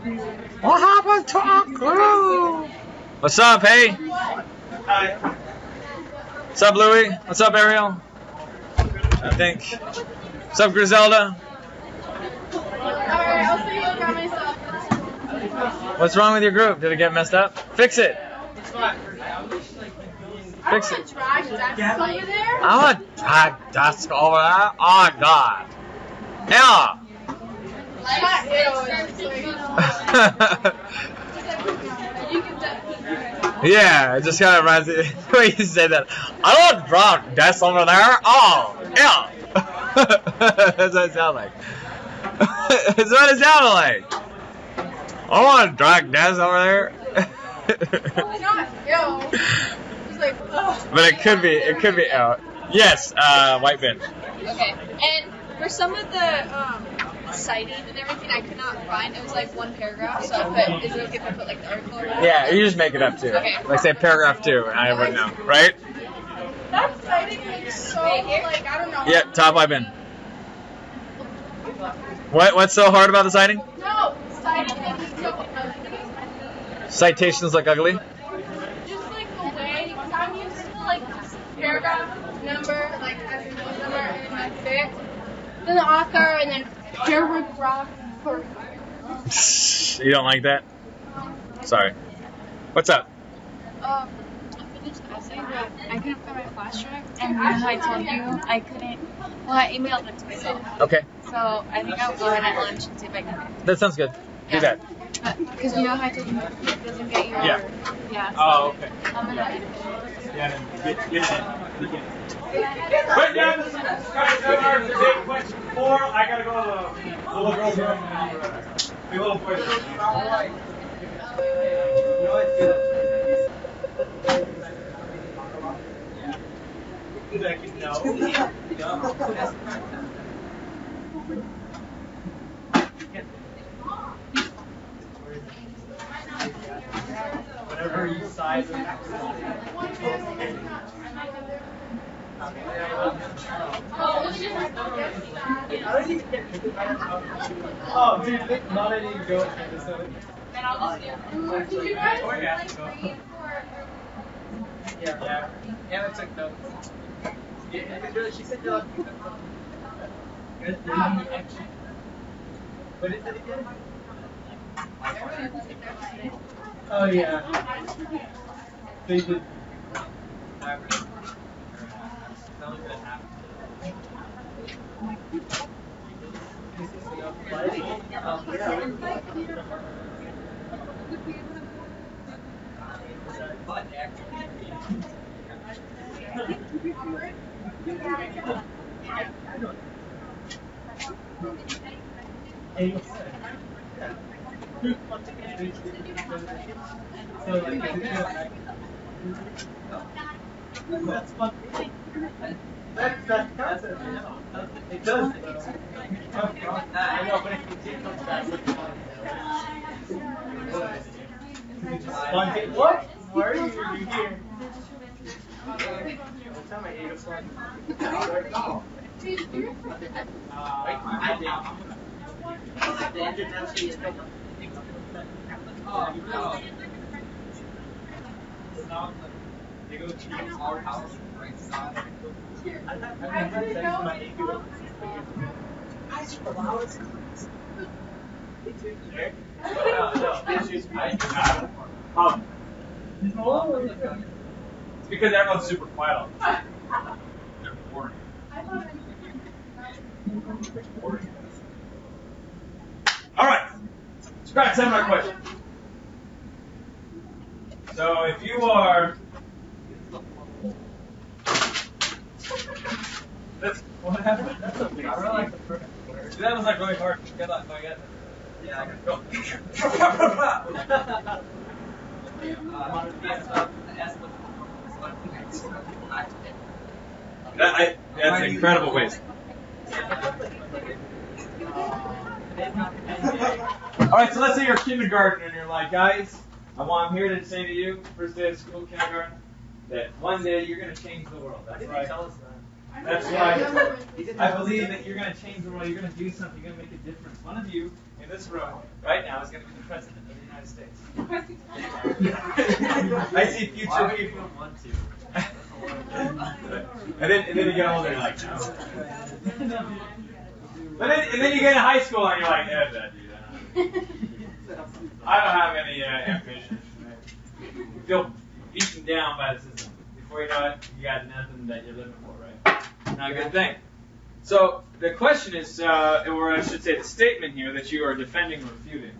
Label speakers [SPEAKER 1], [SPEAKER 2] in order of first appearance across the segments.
[SPEAKER 1] What happened to our crew? What's up, hey?
[SPEAKER 2] Hi.
[SPEAKER 1] What's up, Louie? What's up, Ariel? I think. What's up, Griselda?
[SPEAKER 3] Alright, I'll see you by myself.
[SPEAKER 1] What's wrong with your group? Did it get messed up? Fix it. Fix it.
[SPEAKER 3] Drag desk over there?
[SPEAKER 1] I want to drag desk over there. Oh, God. Yeah. Yeah, it just kind of reminds me the way you say that. I want to drag desk over there. Oh, yeah. That's what it sounds like. That's what it sounded like. I want to drag desk over there.
[SPEAKER 3] Not ill. Just like, ugh.
[SPEAKER 1] But it could be out. Yes, white bin.
[SPEAKER 4] Okay, and for some of the citing and everything, I could not find. It was like one paragraph, so I put. Is it okay if I put like the article? Or whatever?
[SPEAKER 1] Yeah, you just make it up too.
[SPEAKER 4] Okay.
[SPEAKER 1] Like say paragraph 2, and I wouldn't know, right?
[SPEAKER 3] That citing is so, like, I don't know.
[SPEAKER 1] Yeah, top white bin. What's so hard about the citing?
[SPEAKER 3] No, citing is so ugly.
[SPEAKER 1] Citations look ugly.
[SPEAKER 3] Just like the way, because I'm used to like paragraph number, like as in those number, and then that's it. Then the author, and then paragraph for.
[SPEAKER 1] You don't like that? Sorry. What's up?
[SPEAKER 4] I finished the essay, but I couldn't find my flash drive, and you know how I told you I couldn't. Well, I emailed it to myself.
[SPEAKER 1] Okay,
[SPEAKER 4] So I think I'll go in at lunch and see if I can.
[SPEAKER 1] that sounds good. Do that.
[SPEAKER 4] Because you know how I told you it doesn't get your.
[SPEAKER 1] Yeah.
[SPEAKER 4] Yeah. So
[SPEAKER 1] Oh, okay.
[SPEAKER 4] I'm gonna.
[SPEAKER 2] Yeah, get it. Put down the subscribe to take question 4. I gotta go to the little girl's room. The little boy's room. No. Whatever you size it. Oh, dude, not any go.
[SPEAKER 4] Then I'll just do.
[SPEAKER 3] Did you guys
[SPEAKER 2] Oh, yeah.
[SPEAKER 3] like read for?
[SPEAKER 2] Yeah. Anna took notes. Yeah, she said you're like. What is it again? Oh yeah. They did. So like, that's fun. That's concept, you know. It does. I know, but if you take those back, it's fun. What? Why are you here? Time I ate a slug. They go to our house right side. I didn't know my ego. I it's because everyone's super quiet all the time. They're boring. All right. Scratch seminar question. So if you are, what happened? That's okay. I really like the first word. That was like really hard. Good luck. I get it. Yeah, I can go. That's an incredible waste. Alright, so let's say you're a kindergartner and you're like, guys, I'm here to say to you, first day of school, kindergarten, that one day you're going to change the world. That's why. That's why I believe that you're going to change the world. You're going to do something. You're going to make a difference. One of you in this room right now is going to be the President of the United States. I see future people. And then you get older and you're like, no. And then you get in high school and you're like, yeah, dude. I don't have any ambitions. You feel beaten down by the system. Before you know it, you got nothing that you're living for, right? Not a good thing. So the question is, or I should say the statement here that you are defending or refuting.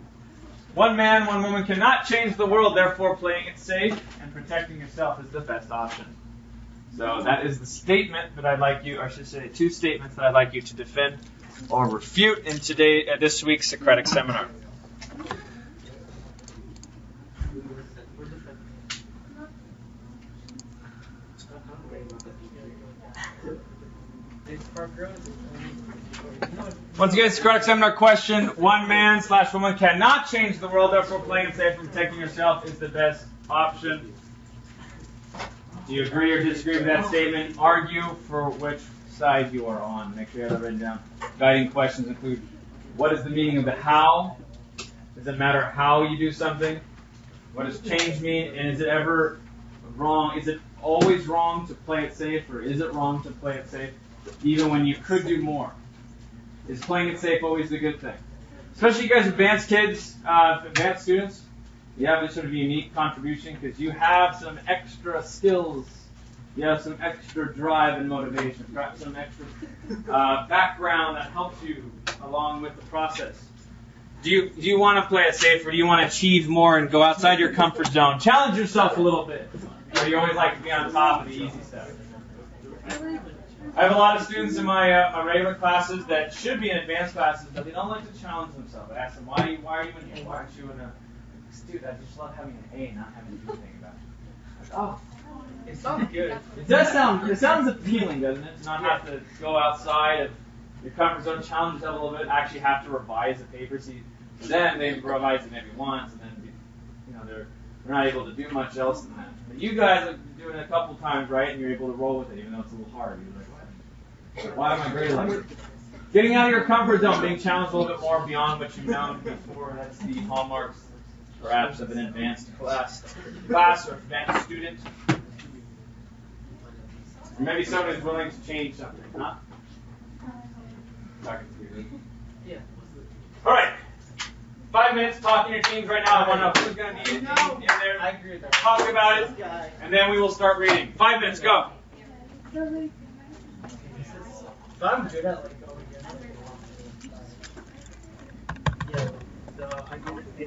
[SPEAKER 2] One man, one woman cannot change the world, therefore playing it safe and protecting yourself is the best option. So that is the statement that I'd like you, or I should say 2 statements that I'd like you to defend or refute in this week's Socratic seminar. Once again, Socratic seminar question: one man / woman cannot change the world, therefore playing it safe and protecting yourself is the best option. Do you agree or disagree with that statement? Argue for which side you are on. Make sure you have that written down. Guiding questions include: what is the meaning of the how? Does it matter how you do something? What does change mean? And is it ever wrong? Is it always wrong to play it safe, or is it wrong to play it safe even when you could do more? Is playing it safe always a good thing? Especially you guys advanced kids, advanced students, you have this sort of unique contribution because you have some extra skills, you have some extra drive and motivation, perhaps some extra background that helps you along with the process. Do you want to play it safe, or do you want to achieve more and go outside your comfort zone? Challenge yourself a little bit. Or you always like to be on top of the easy stuff? I have a lot of students in my regular classes that should be in advanced classes, but they don't like to challenge themselves. I ask them, why are you in here? Why aren't you in a... Dude, I just love having an A and not having to do anything about it. Like, oh, it sounds good. It sounds appealing, doesn't it? To not have to go outside of your comfort zone, challenge yourself a little bit, actually have to revise the paper. See, then they revise it maybe once, and then they're not able to do much else than that. But you guys are doing it a couple times right, and you're able to roll with it, even though it's a little hard. You're like, what? Why am I great like this? Getting out of your comfort zone, being challenged a little bit more beyond what you've known before. That's the hallmarks, perhaps, of an advanced class or advanced student. Or maybe someone who's willing to change something, huh? Talking to you. Yeah. All right. 5 minutes talking to your teams right now. I want to know who's going to be in there. I agree with that. Talk about it, and then we will start reading. 5 minutes, go.
[SPEAKER 5] I'm good at letting go again. Yeah, so I go with the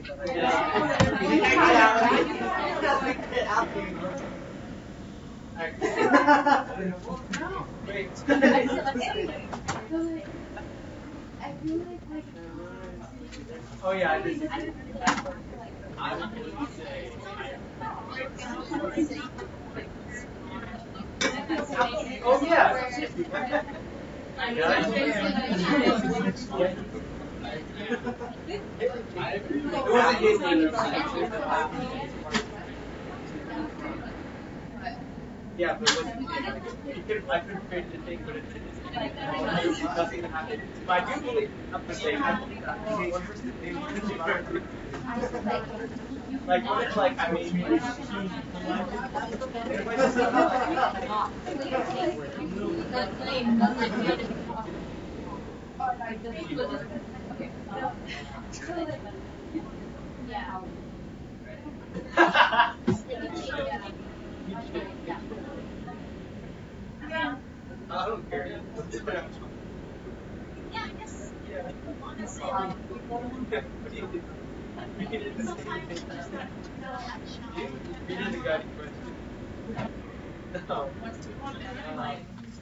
[SPEAKER 5] Oh yeah, I did. Oh yeah. Yeah, but I could create the thing, but it doesn't happen. But I do believe, I'm just saying, I believe that one person like what if like I mean I don't care.
[SPEAKER 4] Yeah, I guess.
[SPEAKER 5] Yeah.
[SPEAKER 4] Honestly,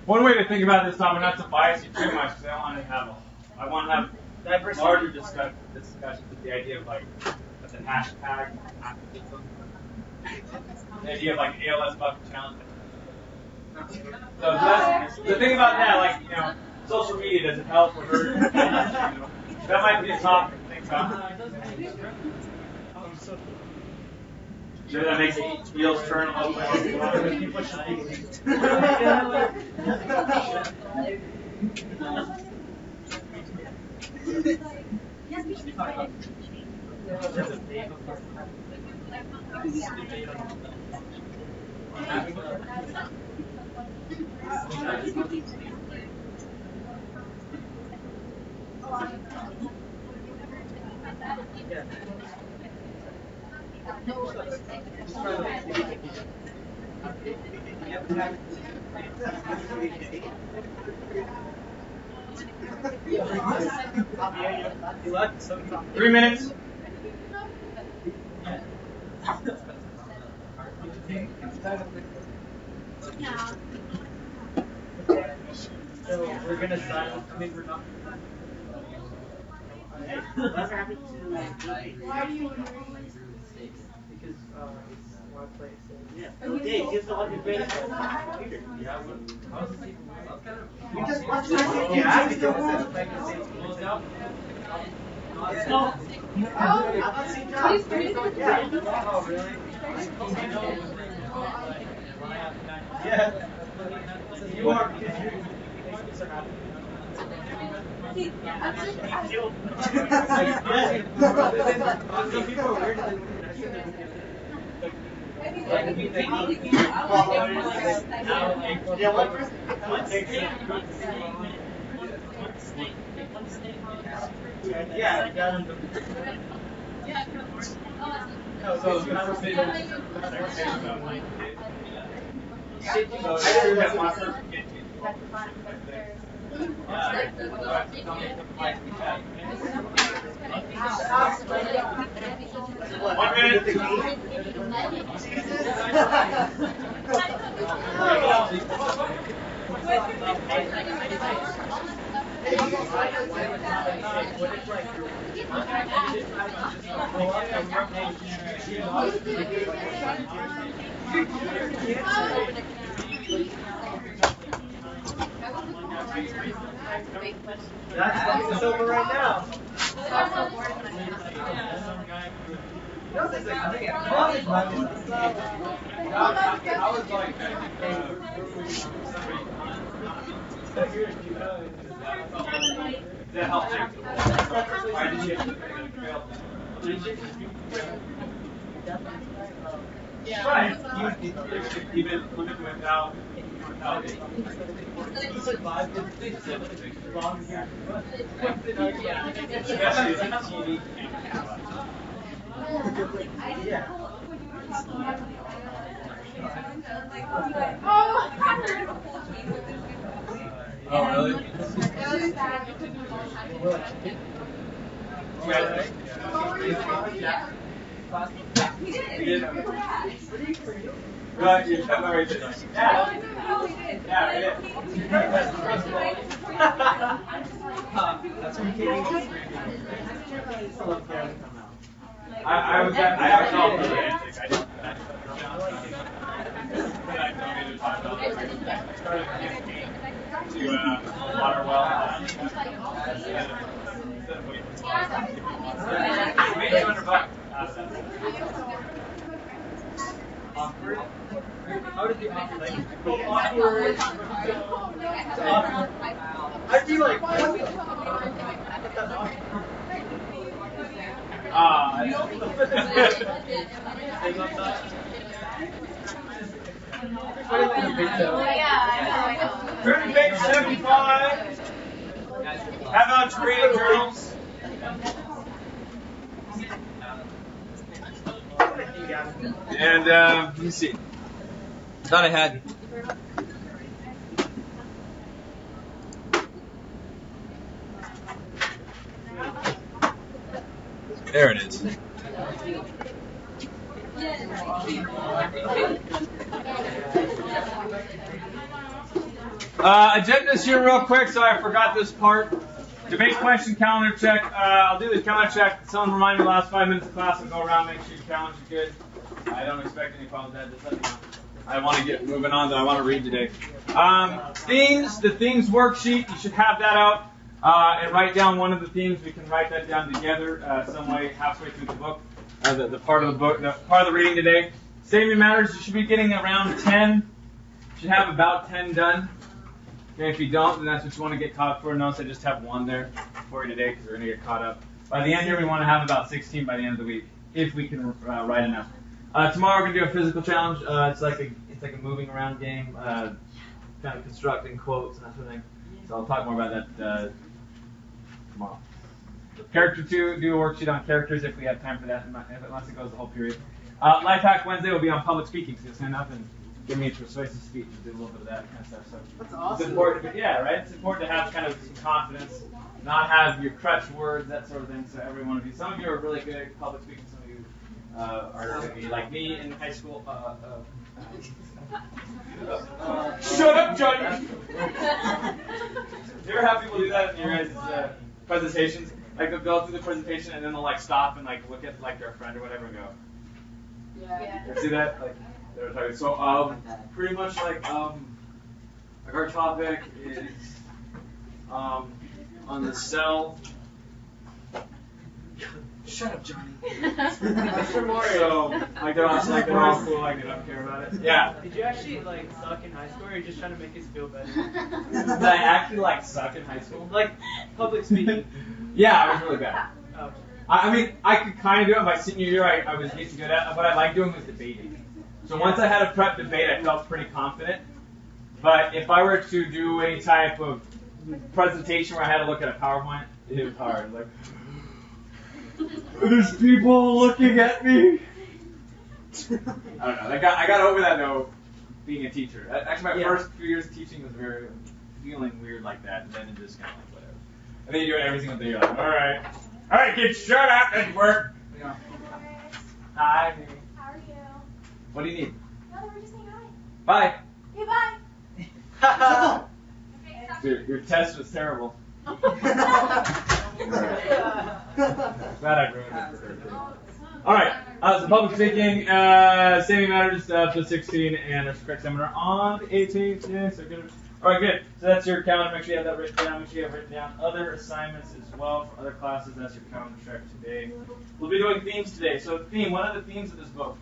[SPEAKER 2] One way to think about this, Tom, not to bias you too much, because I want to have larger discussions with the idea of like the hashtag activism. The idea of like ALS bucket challenge. So the thing about that, like, social media, does it help or hurt? That might be a topic to think about. Maybe that makes wheels turn a little bit.
[SPEAKER 5] Yeah.
[SPEAKER 2] 3 minutes.
[SPEAKER 5] So we're gonna sign. I mean, we're not. What happened to?
[SPEAKER 3] Why do you?
[SPEAKER 5] Because one place. Yeah. Okay, just the one you made it on the computer. Yeah. How does it even work? You just watch the video. Yeah. Close out. No. I'm seeing John. Yeah. Oh, really? Yeah. You are. Some people are weird. Yeah, one person. Yeah. That's over right now.
[SPEAKER 2] That helps you. Why did you right. Even without it. Especially if it's TV.
[SPEAKER 5] Yeah.
[SPEAKER 2] Oh, really? Right, you have right there. Yeah,
[SPEAKER 5] That's when you
[SPEAKER 2] I have an all for the antics. I don't. I donated $5. To water well. Maybe $200.
[SPEAKER 5] Awkward. How did the awkward like? Awkward. I'd be like, what?
[SPEAKER 2] Turn to page 75. How about reading journals? And let me see. Thought I had. There it is. Agendas here real quick, so I forgot this part. Debate question, calendar check. I'll do the calendar check. Someone remind me the last 5 minutes of class. I'll go around, make sure your calendars are good. I don't expect any problems with that. Just let me know. I want to get moving on, though. I want to read today. Themes, the themes worksheet. You should have that out and write down one of the themes. We can write that down together some way, halfway through the book. The part of the book, the part of the reading today. Statement matters. You should be getting around 10. You should have about 10 done. Okay, if you don't, then that's what you want to get caught up for. Notice I just have one there for you today because we're going to get caught up. By the end here, we want to have about 16 by the end of the week, if we can write enough. Tomorrow we're gonna do a physical challenge. It's like a moving around game, kind of constructing quotes and that sort of thing. So I'll talk more about that tomorrow. Character 2, do a worksheet on characters if we have time for that, unless it goes the whole period. Life Hack Wednesday will be on public speaking, so you'll stand up and give me a persuasive speech and do a little bit of that kind of stuff. So
[SPEAKER 5] That's awesome.
[SPEAKER 2] It's important, right? It's important to have kind of some confidence, not have your crutch words, that sort of thing. So every one of you, some of you are really good at public speaking, some of you are going to be like me in high school. Shut up, Johnny! Do you ever have people do that in your guys' presentations? Like they'll go through the presentation and then they'll like stop and like look at like their friend or whatever and go.
[SPEAKER 3] Yeah.
[SPEAKER 2] You ever see that? Like they're talking. So pretty much like our topic is on the cell. Shut up, Johnny. So like they're all cool, like they don't care about it. Yeah.
[SPEAKER 5] Did you actually like suck in high school, or are you just trying to make us feel better?
[SPEAKER 2] Did I actually like suck in high school?
[SPEAKER 5] Like public speaking.
[SPEAKER 2] Yeah, I was really bad.
[SPEAKER 5] Oh.
[SPEAKER 2] I mean, I could kind of do it. My senior year, I was getting good at it. What I liked doing was debating. So once I had a prep debate, I felt pretty confident. But if I were to do any type of presentation where I had to look at a PowerPoint, it was hard. Like, there's people looking at me. I don't know. I got over that though, being a teacher. Actually, my first few years of teaching was very feeling weird like that, and then it just kind of like whatever. And then you do it every single day. You're like, all right, kids, shut up and work. You know. Hi.
[SPEAKER 3] How are you?
[SPEAKER 2] What do you need?
[SPEAKER 3] No, we're just saying hi.
[SPEAKER 2] Bye.
[SPEAKER 3] Okay, bye.
[SPEAKER 2] Your test was terrible. Glad I ruined it for her. All right. So public speaking, saving matters for 16, and there's a correct seminar on the 18th. Yeah, so good. All right, good. So that's your calendar. Make sure you have that written down. Make sure you have written down other assignments as well for other classes. That's your calendar check today. We'll be doing themes today. So theme. What are the themes of this book?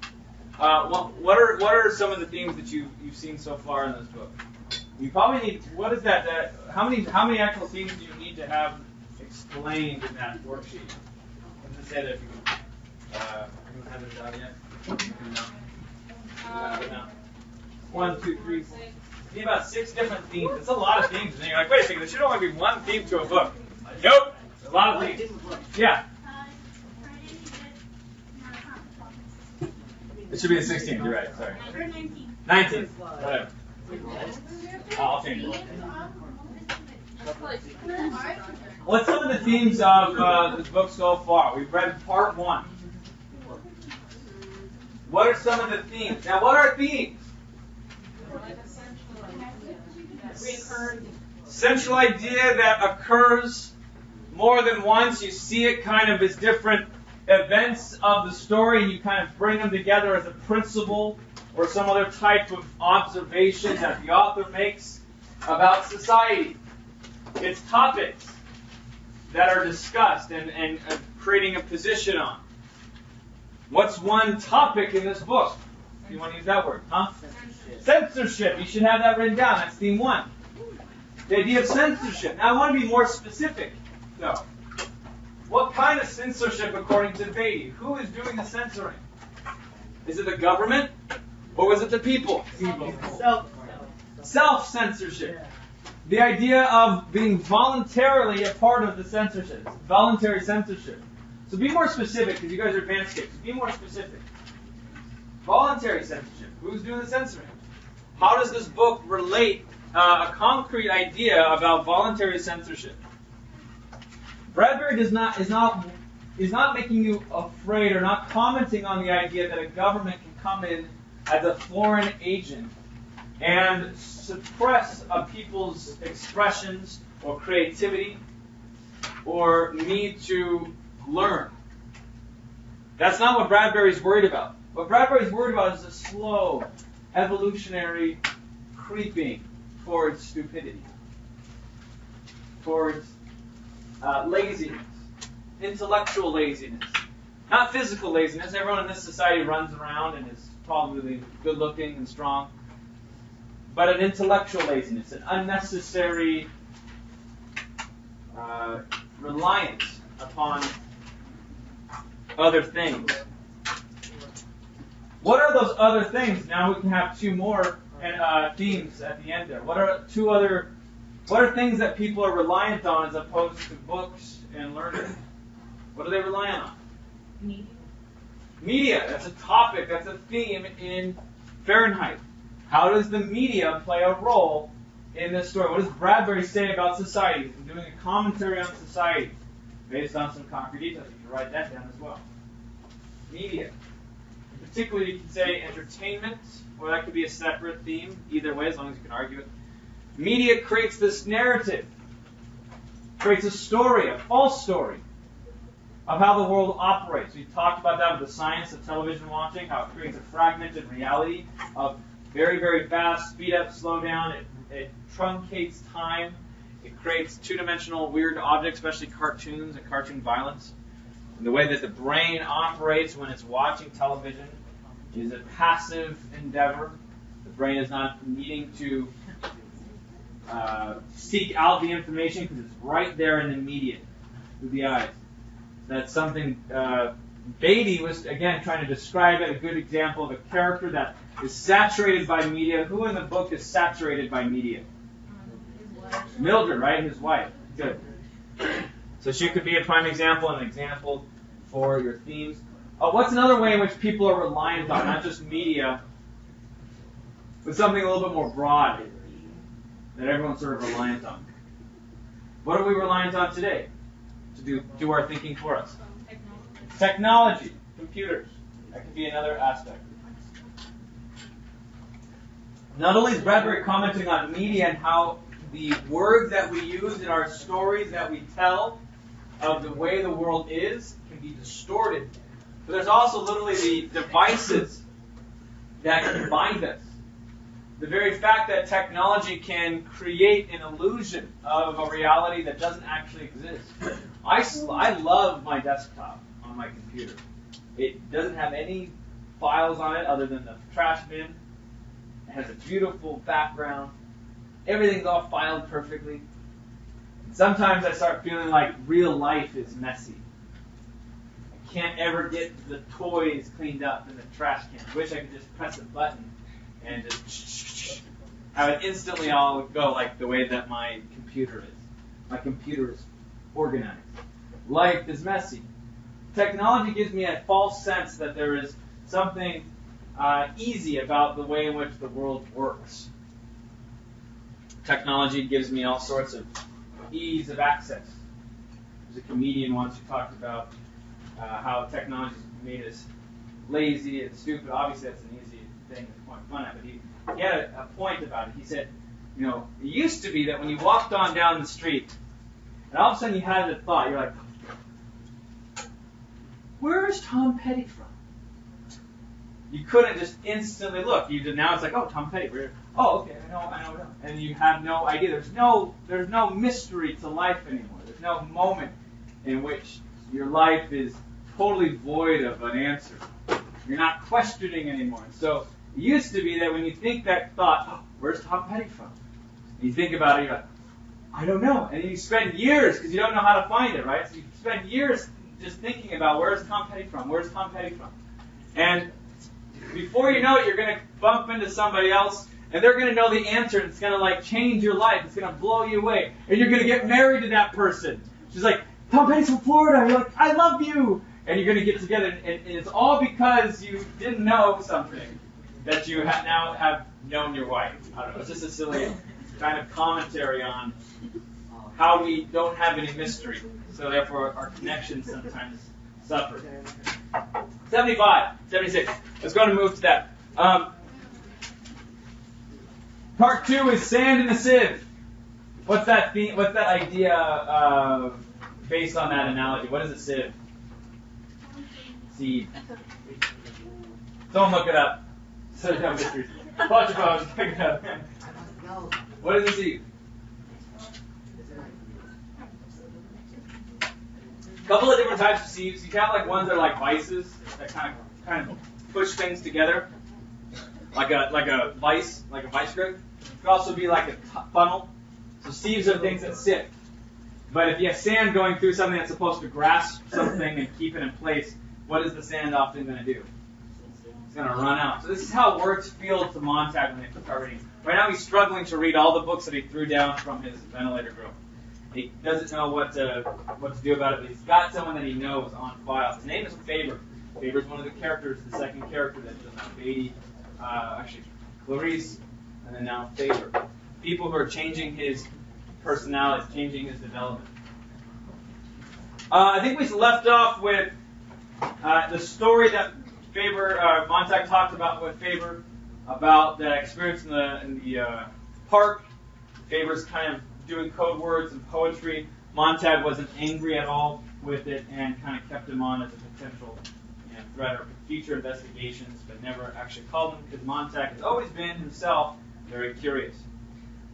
[SPEAKER 2] What are some of the themes that you've seen so far in this book? You probably need. What is that? How many actual themes do you need to have explained in that worksheet? I'm just say that if you can. You haven't it down yet. No. 1, 2, 3, 4. You need about 6 different themes. It's a lot of themes. And you're like, wait a second, there should only be one theme to a book. Nope. It's a lot of themes. Yeah. It should be the 16th. You're right. Sorry. 19th. Whatever. I'll change it. What's some of the themes of this book so far? We've read part 1. What are some of the themes? Now, what are themes? Central idea that occurs more than once. You see it kind of as different events of the story, and you kind of bring them together as a principle or some other type of observation that the author makes about society. It's topics that are discussed and creating a position on. What's one topic in this book? If you want to use that word, huh? Censorship. You should have that written down. That's theme 1. The idea of censorship. Now I want to be more specific, though. What kind of censorship according to Beatty? Who is doing the censoring? Is it the government? Or was it the people? Self-censorship. The idea of being voluntarily a part of the censorship. Voluntary censorship. So be more specific, because you guys are advanced kids. Be more specific. Voluntary censorship. Who's doing the censoring? How does this book relate a concrete idea about voluntary censorship? Bradbury is not making you afraid or not commenting on the idea that a government can come in as a foreign agent and suppress a people's expressions or creativity or need to learn. That's not what Bradbury's worried about. What Bradbury's worried about is a slow, evolutionary creeping towards stupidity, towards laziness, intellectual laziness. Not physical laziness. Everyone in this society runs around and is probably good looking and strong. But an intellectual laziness, an unnecessary reliance upon other things. What are those other things? Now we can have two more themes at the end there. What are things that people are reliant on as opposed to books and learning? What are they relying on? Media. That's a topic. That's a theme in Fahrenheit. How does the media play a role in this story? What does Bradbury say about society? He's doing a commentary on society based on some concrete details. You can write that down as well. Media. Particularly, you can say entertainment, or that could be a separate theme. Either way, as long as you can argue it. Media creates this narrative, creates a story, a false story, of how the world operates. We talked about that with the science of television watching, how it creates a fragmented reality of very, very fast, speed up, slow down. It truncates time. It creates two-dimensional weird objects, especially cartoons and cartoon violence. And the way that the brain operates when it's watching television is a passive endeavor. The brain is not needing to seek out the information because it's right there in the media through the eyes. That's something Beatty was, again, trying to describe it, a good example of a character that is saturated by media. Who in the book is saturated by media? Mildred, right? His wife. Good. So she could be a prime example and an example for your themes. What's another way in which people are reliant on, not just media, but something a little bit more broad that everyone's sort of reliant on? What are we reliant on today to do our thinking for us? Technology, computers. That could be another aspect. Not only is Bradbury commenting on media and how the words that we use in our stories that we tell of the way the world is can be distorted, but there's also literally the devices that can bind us. The very fact that technology can create an illusion of a reality that doesn't actually exist. I love my desktop on my computer. It doesn't have any files on it other than the trash bin. It has a beautiful background. Everything's all filed perfectly. And sometimes I start feeling like real life is messy. I can't ever get the toys cleaned up in the trash can. I wish I could just press a button and just have it instantly all go like the way that my computer is. My computer is organized. Life is messy. Technology gives me a false sense that there is something easy about the way in which the world works. Technology gives me all sorts of ease of access. There's a comedian once who talked about how technology made us lazy and stupid. Obviously, that's an easy thing to point fun at, but he had a point about it. He said, you know, it used to be that when you walked on down the street, and all of a sudden you had a thought, you're like, where's Tom Petty from? You couldn't just instantly look. Now it's like, oh, Tom Petty. Oh, okay, I know. And you have no idea. There's no mystery to life anymore. There's no moment in which your life is totally void of an answer. You're not questioning anymore. So it used to be that when you think that thought, oh, where's Tom Petty from? And you think about it, you're like, I don't know. And you spend years, because you don't know how to find it, right? So you spend years just thinking about where's Tom Petty from? Where's Tom Petty from? And before you know it, you're going to bump into somebody else, and they're going to know the answer, and it's going to like change your life. It's going to blow you away. And you're going to get married to that person. She's like, Tom Petty's from Florida. You're like, I love you. And you're going to get together, and it's all because you didn't know something that you now have known your wife. I don't know. It's just a silly kind of commentary on how we don't have any mystery. So therefore, our connections sometimes suffer. 75, 76. Let's go and move to that. Part 2 is sand in a sieve. What's that idea based on that analogy? What is a sieve? Seed. Don't look it up. So you have mysteries. Watch your phones. Pick it up. What is a sieve? A couple of different types of sieves. You have like ones that are like vices that kind of push things together, like a vice grip. It could also be like a funnel. So sieves are things that sift. But if you have sand going through something that's supposed to grasp something and keep it in place, what is the standoff thing going to do? It's going to run out. So this is how words feel to Montag when they start reading. Right now he's struggling to read all the books that he threw down from his ventilator group. He doesn't know what to do about it, but he's got someone that he knows on file. His name is Faber. Faber's one of the characters, the second character that's in that Beatty, actually Clarice, and then now Faber. People who are changing his personality, changing his development. I think we left off with the story that Montag talked about with Faber about the experience in the park. Faber's kind of doing code words and poetry. Montag wasn't angry at all with it and kind of kept him on as a potential threat or future investigations, but never actually called him because Montag has always been himself very curious.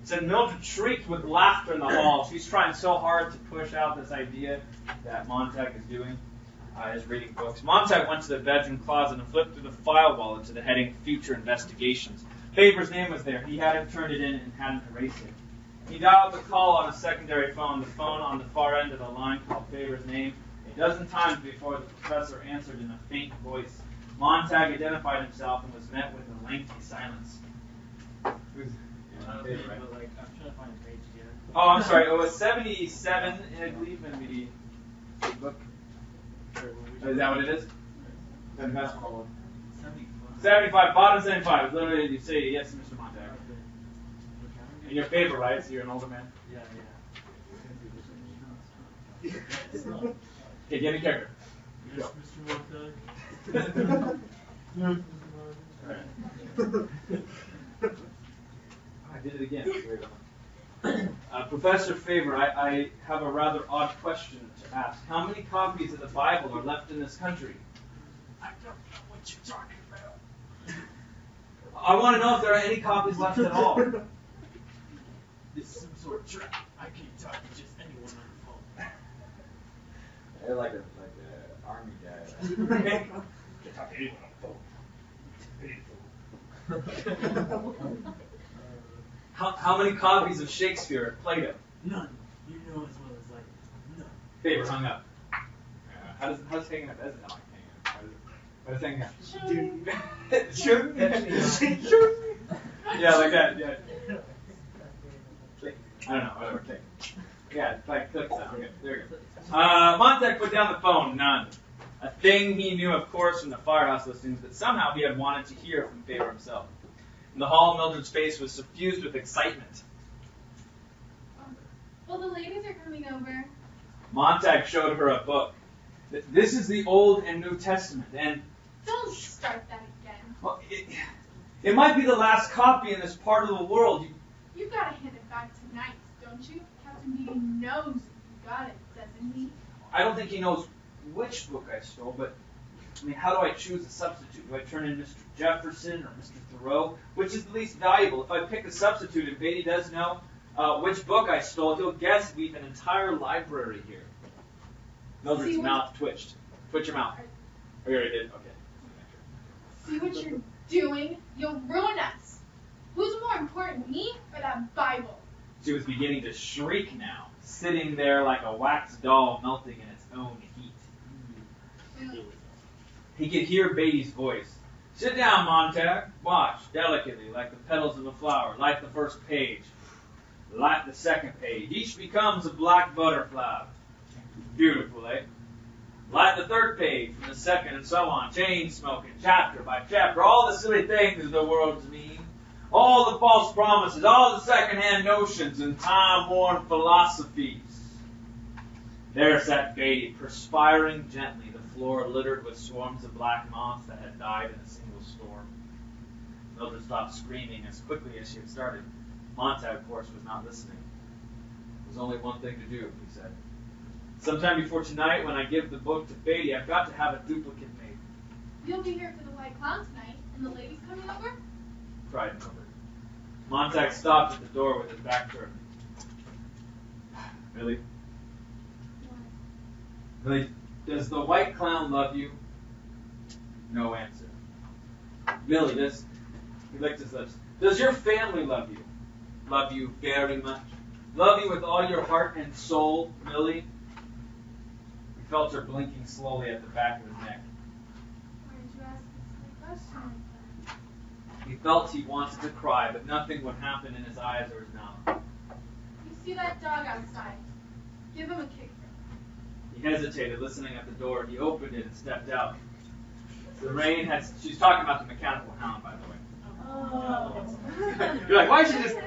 [SPEAKER 2] It said Mildred shrieked with laughter in the hall. She's trying so hard to push out this idea that Montag is doing, is reading books. Montag went to the bedroom closet and flipped through the file wallet to the heading Future Investigations. Faber's name was there. He hadn't turned it in and hadn't erased it. He dialed the call on a secondary phone. The phone on the far end of the line called Faber's name a dozen times before the professor answered in a faint voice. Montag identified himself and was met with a lengthy silence.
[SPEAKER 5] I'm trying to find a page again.
[SPEAKER 2] Oh, I'm sorry. It was 77, I believe, in the book. Is that what it is? Then basketball one. 75. Bottom 75. It's literally you say yes, Mr. Montag. And your favorite, right? So you're an older man.
[SPEAKER 5] Yeah.
[SPEAKER 2] Okay, give me a character.
[SPEAKER 5] Yes, Mr. Montag.
[SPEAKER 2] I did it again. Professor Faber, I have a rather odd question to ask. How many copies of the Bible are left in this country?
[SPEAKER 5] I don't know what you're talking about.
[SPEAKER 2] I want to know if there are any copies left at all.
[SPEAKER 5] This is some sort of trap. I can't talk to just anyone on the phone.
[SPEAKER 1] They're like an army guy.
[SPEAKER 2] Can't talk to anyone on the phone. How many copies of Shakespeare or Plato?
[SPEAKER 5] None. You know as well as I do. None.
[SPEAKER 2] Faber hung up. How does hanging up? That doesn't sound like hanging up. How does hanging up? Yeah, like that. Yeah. I don't know. Whatever. Click. Yeah, it's like click sound. Okay, there we go. Montag put down the phone. None. A thing he knew, of course, from the firehouse listings, but somehow he had wanted to hear from Faber himself. In the hall, Mildred's face was suffused with excitement.
[SPEAKER 3] Well, the ladies are coming over.
[SPEAKER 2] Montag showed her a book. This is the Old and New Testament, and
[SPEAKER 3] Don't start that again.
[SPEAKER 2] well, it might be the last copy in this part of the world.
[SPEAKER 3] You've got to hand it back tonight, don't you? Captain Beatty knows you got it, doesn't he?
[SPEAKER 2] I don't think he knows which book I stole, but I mean, how do I choose a substitute? Do I turn in Mr. Jefferson or Mr. Thoreau? Which is the least valuable? If I pick a substitute and Beatty does know which book I stole, he'll guess we've an entire library here. Mildred's mouth twitched. Twitch your mouth. Oh, you already did? Okay.
[SPEAKER 3] See what you're doing? You'll ruin us. Who's more important, me or that Bible?
[SPEAKER 2] She was beginning to shriek now, sitting there like a wax doll melting in its own heat. He could hear Beatty's voice. Sit down, Montag. Watch, delicately, like the petals of a flower. Light the first page. Light the second page. Each becomes a black butterfly. Beautiful, eh? Light the third page from the second and so on. Chain smoking, chapter by chapter. All the silly things the world's mean. All the false promises. All the second-hand notions and time-worn philosophies. There sat Beatty, perspiring gently, the floor littered with swarms of black moths that had died in a single storm. Mildred stopped screaming as quickly as she had started. Montag, of course, was not listening. There's only one thing to do, he said. Sometime before tonight, when I give the book to Beatty, I've got to have a duplicate made.
[SPEAKER 3] You'll be here for the White Clown tonight, and the ladies coming over?
[SPEAKER 2] Cried Mildred. Montag stopped at the door with his back turned. Really? Really? Does the White Clown love you? No answer. Millie, he licked his lips. Does your family love you? Love you very much? Love you with all your heart and soul, Millie? He felt her blinking slowly at the back of his neck. He felt he wanted to cry, but nothing would happen in his eyes or his mouth.
[SPEAKER 3] You see that dog outside? Give him a kick.
[SPEAKER 2] He hesitated, listening at the door. He opened it and stepped out. The rain had... She's talking about the mechanical hound, by the way.
[SPEAKER 3] Oh.
[SPEAKER 2] You're like, why should just...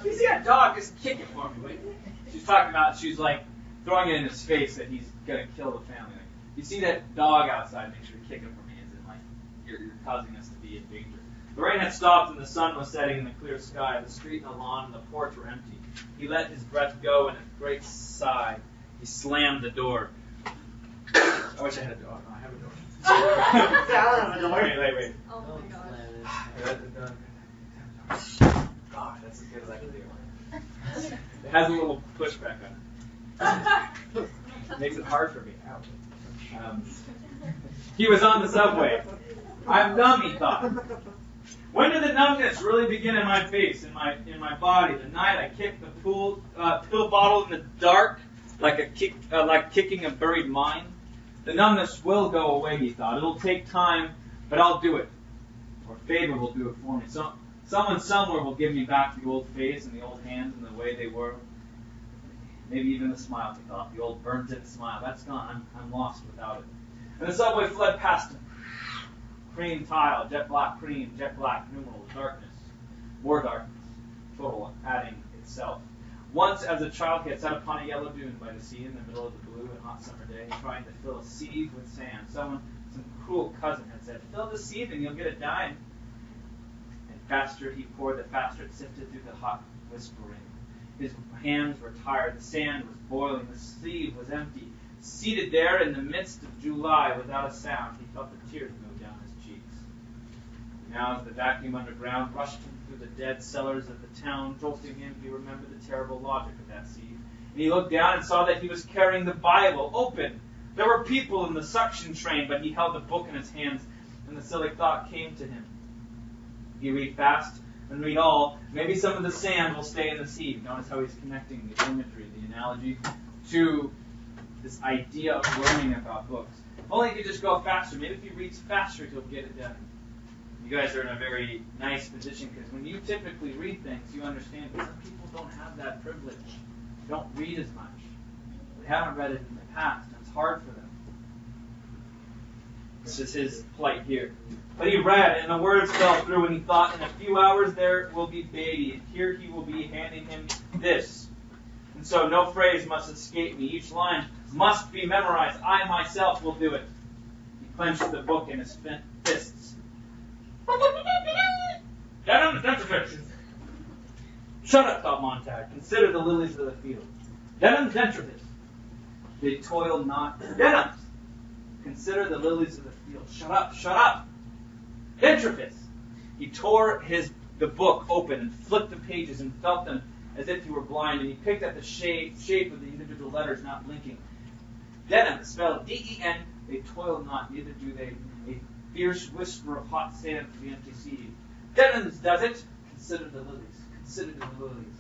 [SPEAKER 2] You see that dog? Just kick it for me. Wait. She's talking about... She's like throwing it in his face that he's going to kill the family. Like, you see that dog outside? Make sure to kick it for me. As in, like, you're causing us to be in danger. The rain had stopped and the sun was setting in the clear sky. The street and the lawn and the porch were empty. He let his breath go, and a great sigh, he slammed the door. I wish I had a door. No, I have a door. Wait.
[SPEAKER 4] Oh my god.
[SPEAKER 2] God, that's as good as I can do. It has a little pushback on it. Makes it hard for me. He was on the subway. I'm numb, he thought. When did the numbness really begin in my face, in my body? The night I kicked the pill bottle in the dark, like kicking a buried mine. The numbness will go away, he thought. It'll take time, but I'll do it. Or Faber will do it for me. Someone somewhere will give me back the old face and the old hands and the way they were. Maybe even the smile, he thought. The old burnt-in smile. That's gone. I'm lost without it. And the subway fled past him. Cream tile, jet black cream, jet black numerals, darkness, more darkness, total adding itself. Once, as a child, he had sat upon a yellow dune by the sea in the middle of the blue and hot summer day, trying to fill a sieve with sand. Some cruel cousin had said, "Fill the sieve and you'll get a dime." And faster he poured, the faster it sifted through the hot whispering. His hands were tired, the sand was boiling, the sieve was empty. Seated there in the midst of July without a sound, he felt the tears move down his cheeks. Now as the vacuum underground rushed him through the dead cellars of the town, jolting him, he remembered the terrible logic of that sieve. And he looked down and saw that he was carrying the Bible open. There were people in the suction train, but he held the book in his hands, and the silly thought came to him. He read fast and read all. Maybe some of the sand will stay in the sieve. Notice how he's connecting the imagery, the analogy, to this idea of learning about books. If only he could just go faster. Maybe if he reads faster, he'll get it done. You guys are in a very nice position because when you typically read things, you understand that some people don't have that privilege. They don't read as much. They haven't read it in the past, and it's hard for them. This is his plight here. But he read, and the words fell through, and he thought, in a few hours there will be baby, and here he will be handing him this. And so no phrase must escape me. Each line must be memorized. I myself will do it. He clenched the book in his fists. Shut up, thought Montag. Consider the lilies of the field. Denham's dentrifice. They toil not. Denham's. Consider the lilies of the field. Shut up, shut up. Dentrifice. He tore the book open and flipped the pages and felt them as if he were blind, and he picked at the shape of the individual letters not blinking. Denham, spelled D-E-N, they toil not, neither do they. A fierce whisper of hot sand from the empty sea. Denham's does it. Consider the lilies. Consider the lilies.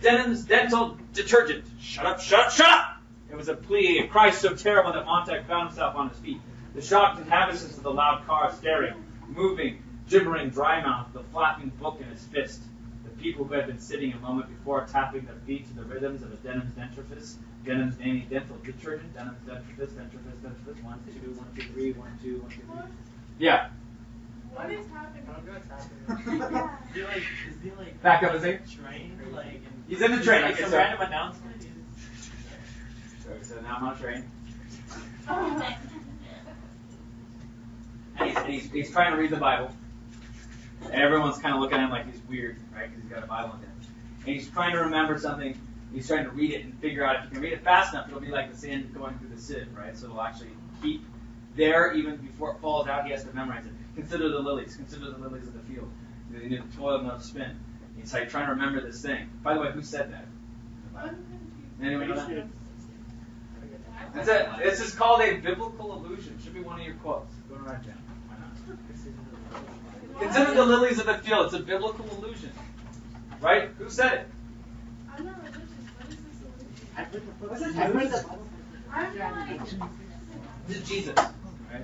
[SPEAKER 2] Denham's dental detergent. Shut up, shut up, shut up! It was a plea, a cry so terrible that Montag found himself on his feet. The shocked inhabitants of the loud car staring, moving, gibbering, dry-mouthed, the flapping book in his fist. The people who had been sitting a moment before tapping their feet to the rhythms of a Denham's dentrifice, Denham's dental detergent, Denham's dentrifice, dentrifice, dentrifice, 1, 2, 1, 2, 3, 1, 2, 1, 2, 3. Yeah.
[SPEAKER 3] What is happening?
[SPEAKER 5] Is he like
[SPEAKER 2] Back up a second.
[SPEAKER 5] train?
[SPEAKER 2] He's in the train.
[SPEAKER 5] Like
[SPEAKER 2] Okay,
[SPEAKER 5] some
[SPEAKER 2] so-
[SPEAKER 5] random announcement?
[SPEAKER 2] So now I'm on a train.
[SPEAKER 3] Oh.
[SPEAKER 2] And he's trying to read the Bible. And everyone's kind of looking at him like he's weird, right? Because he's got a Bible in him. And he's trying to remember something. He's trying to read it and figure out if he can read it fast enough, it'll be like the sand going through the sieve, right? So it'll actually keep there even before it falls out. He has to memorize it. Consider the lilies. Consider the lilies of the field. They need to toil, no spin. He's like trying to remember this thing. By the way, who said that? Anyone know that? That's it. This is called a biblical illusion. Should be one of your quotes. Go and write it down. Why not? Consider the lilies of the field. It's a biblical illusion. Right? Who said it?
[SPEAKER 3] I'm not religious. What is this illusion?
[SPEAKER 5] I've read the Bible.
[SPEAKER 3] I'm like...
[SPEAKER 2] This is Jesus. Right?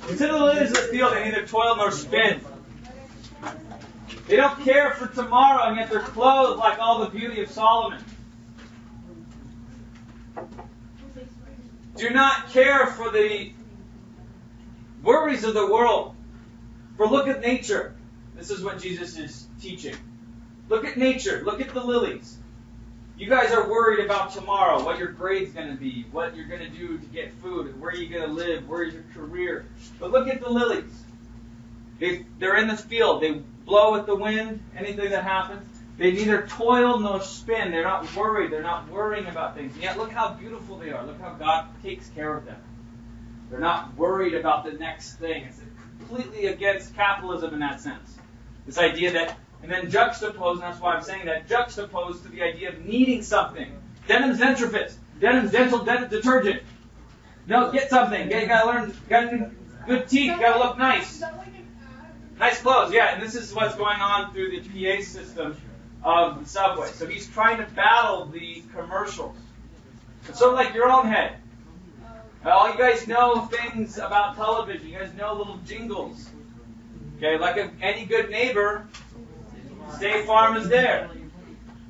[SPEAKER 2] Consider the lilies of the field, they neither toil nor spin. They don't care for tomorrow, and yet they're clothed like all the beauty of Solomon. Do not care for the worries of the world. For look at nature. This is what Jesus is teaching. Look at nature. Look at the lilies. You guys are worried about tomorrow, what your grade's going to be, what you're going to do to get food, where you're going to live, where's your career. But look at the lilies. They're in this field. They blow with the wind, anything that happens. They neither toil nor spin. They're not worried. They're not worrying about things. And yet look how beautiful they are. Look how God takes care of them. They're not worried about the next thing. It's completely against capitalism in that sense. This idea that, and then juxtaposed, and that's why I'm saying that, juxtaposed to the idea of needing something. Denim's dentifrice. Denim's dental detergent. No, get something. You gotta learn, gotta do good teeth, gotta look nice. Nice clothes, yeah, and this is what's going on through the PA system of the subway. So he's trying to battle the commercials. It's sort of like your own head. All you guys know things about television. You guys know little jingles. Okay, like any good neighbor, State Farm is there.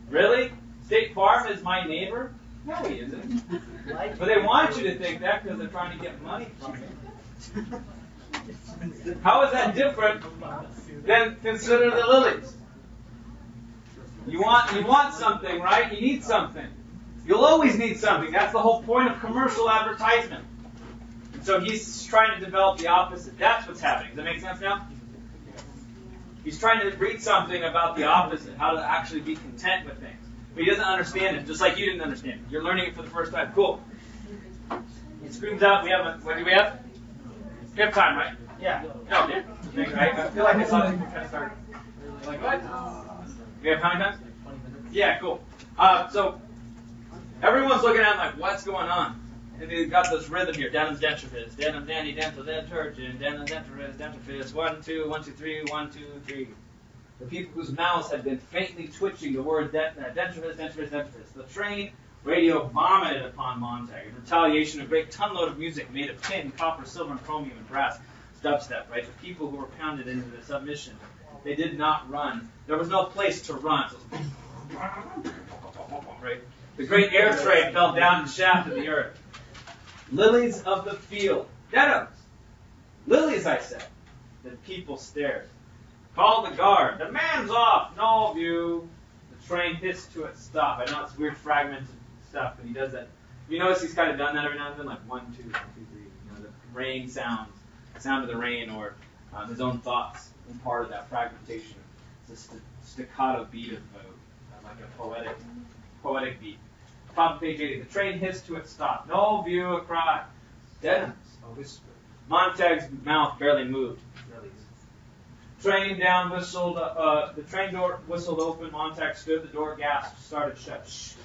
[SPEAKER 2] Really? State Farm is my neighbor? No, he isn't. But they want you to think that because they're trying to get money from you. How is that different than consider the lilies? You want something, right? You need something. You'll always need something. That's the whole point of commercial advertisement. And so he's trying to develop the opposite. That's what's happening. Does that make sense now? He's trying to read something about the opposite, how to actually be content with things. But he doesn't understand it, just like you didn't understand it. You're learning it for the first time. Cool. He screams out, what do we have? We have time, right? Yeah. Okay. Right? I feel like I saw people kind of start. Like, what? We have how many times? Yeah, cool. So, everyone's looking at him like, what's going on? And they've got this rhythm here. Denim's dentifrice, denim dandy dental detergent, denim dentifrice, 1, 2, 1, 2, 3, 1, 2, 3. The people whose mouths had been faintly twitching the word dentifrice. The train radio vomited upon Montag. In retaliation, a great tonload of music made of tin, copper, silver, and chromium and brass. Dubstep, right? The people who were pounded into the submission. They did not run. There was no place to run. So right? The great air train fell down the shaft of the earth. Lilies of the field. Denims. Lilies, I said. The people stared. Called the guard. The man's off. No view. The train hissed to its stop. I know it's weird fragmented stuff, but he does that. You notice he's kind of done that every now and then, like 1, 2, 1, 2, 3. You know, the rain sounds, the sound of the rain, or his own thoughts in part of that fragmentation. It's a staccato beat of like a poetic beat. Top of page 80. The train hissed to its stop. No view, a cry. Denims, a whisper. Montag's mouth barely moved. Train down whistled. The train door whistled open. Montag stood. The door gasped. Started shut. Shh.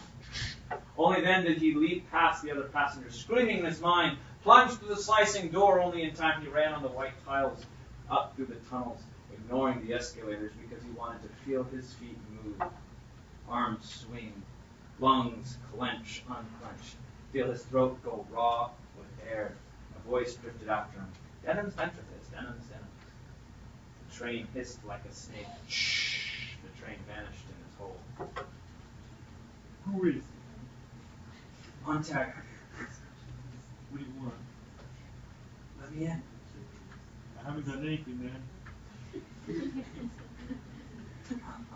[SPEAKER 2] Only then did he leap past the other passengers, screaming in his mind. Plunged through the slicing door. Only in time he ran on the white tiles up through the tunnels, ignoring the escalators because he wanted to feel his feet move. Arms swing. Lungs clench, unclench. Feel his throat go raw with air. A voice drifted after him. Denim's dentifrice. Denim's dentifrice. The train hissed like a snake. Shh. The train vanished in its hole.
[SPEAKER 6] Who is it?
[SPEAKER 2] Montag.
[SPEAKER 6] What do you want?
[SPEAKER 2] Let me in.
[SPEAKER 6] I haven't done anything, man.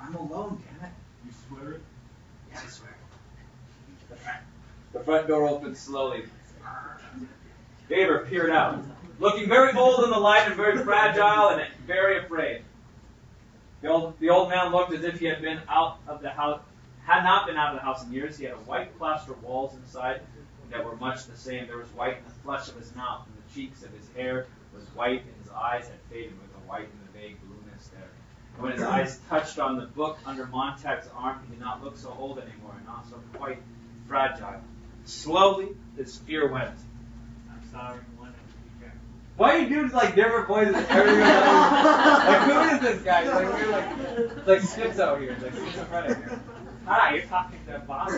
[SPEAKER 2] I'm alone, damn it.
[SPEAKER 6] You swear it?
[SPEAKER 2] Yeah, I swear. The front door opened slowly. Faber peered out, looking very old in the light and very fragile and very afraid. The old man looked as if he had been out of the house, had not been out of the house in years. He had white plaster walls inside that were much the same. There was white in the flesh of his mouth, and the cheeks of his hair was white, and his eyes had faded with the white and the vague blueness there. And when his eyes touched on the book under Montag's arm, he did not look so old anymore, and not so quite fragile. Slowly, his fear went.
[SPEAKER 6] I'm sorry, one of you.
[SPEAKER 2] Why are you doing like different voices? Every like, who is this guy? Like, we're like schizo here, like schizophrenic here. Hi, you're talking to Bob.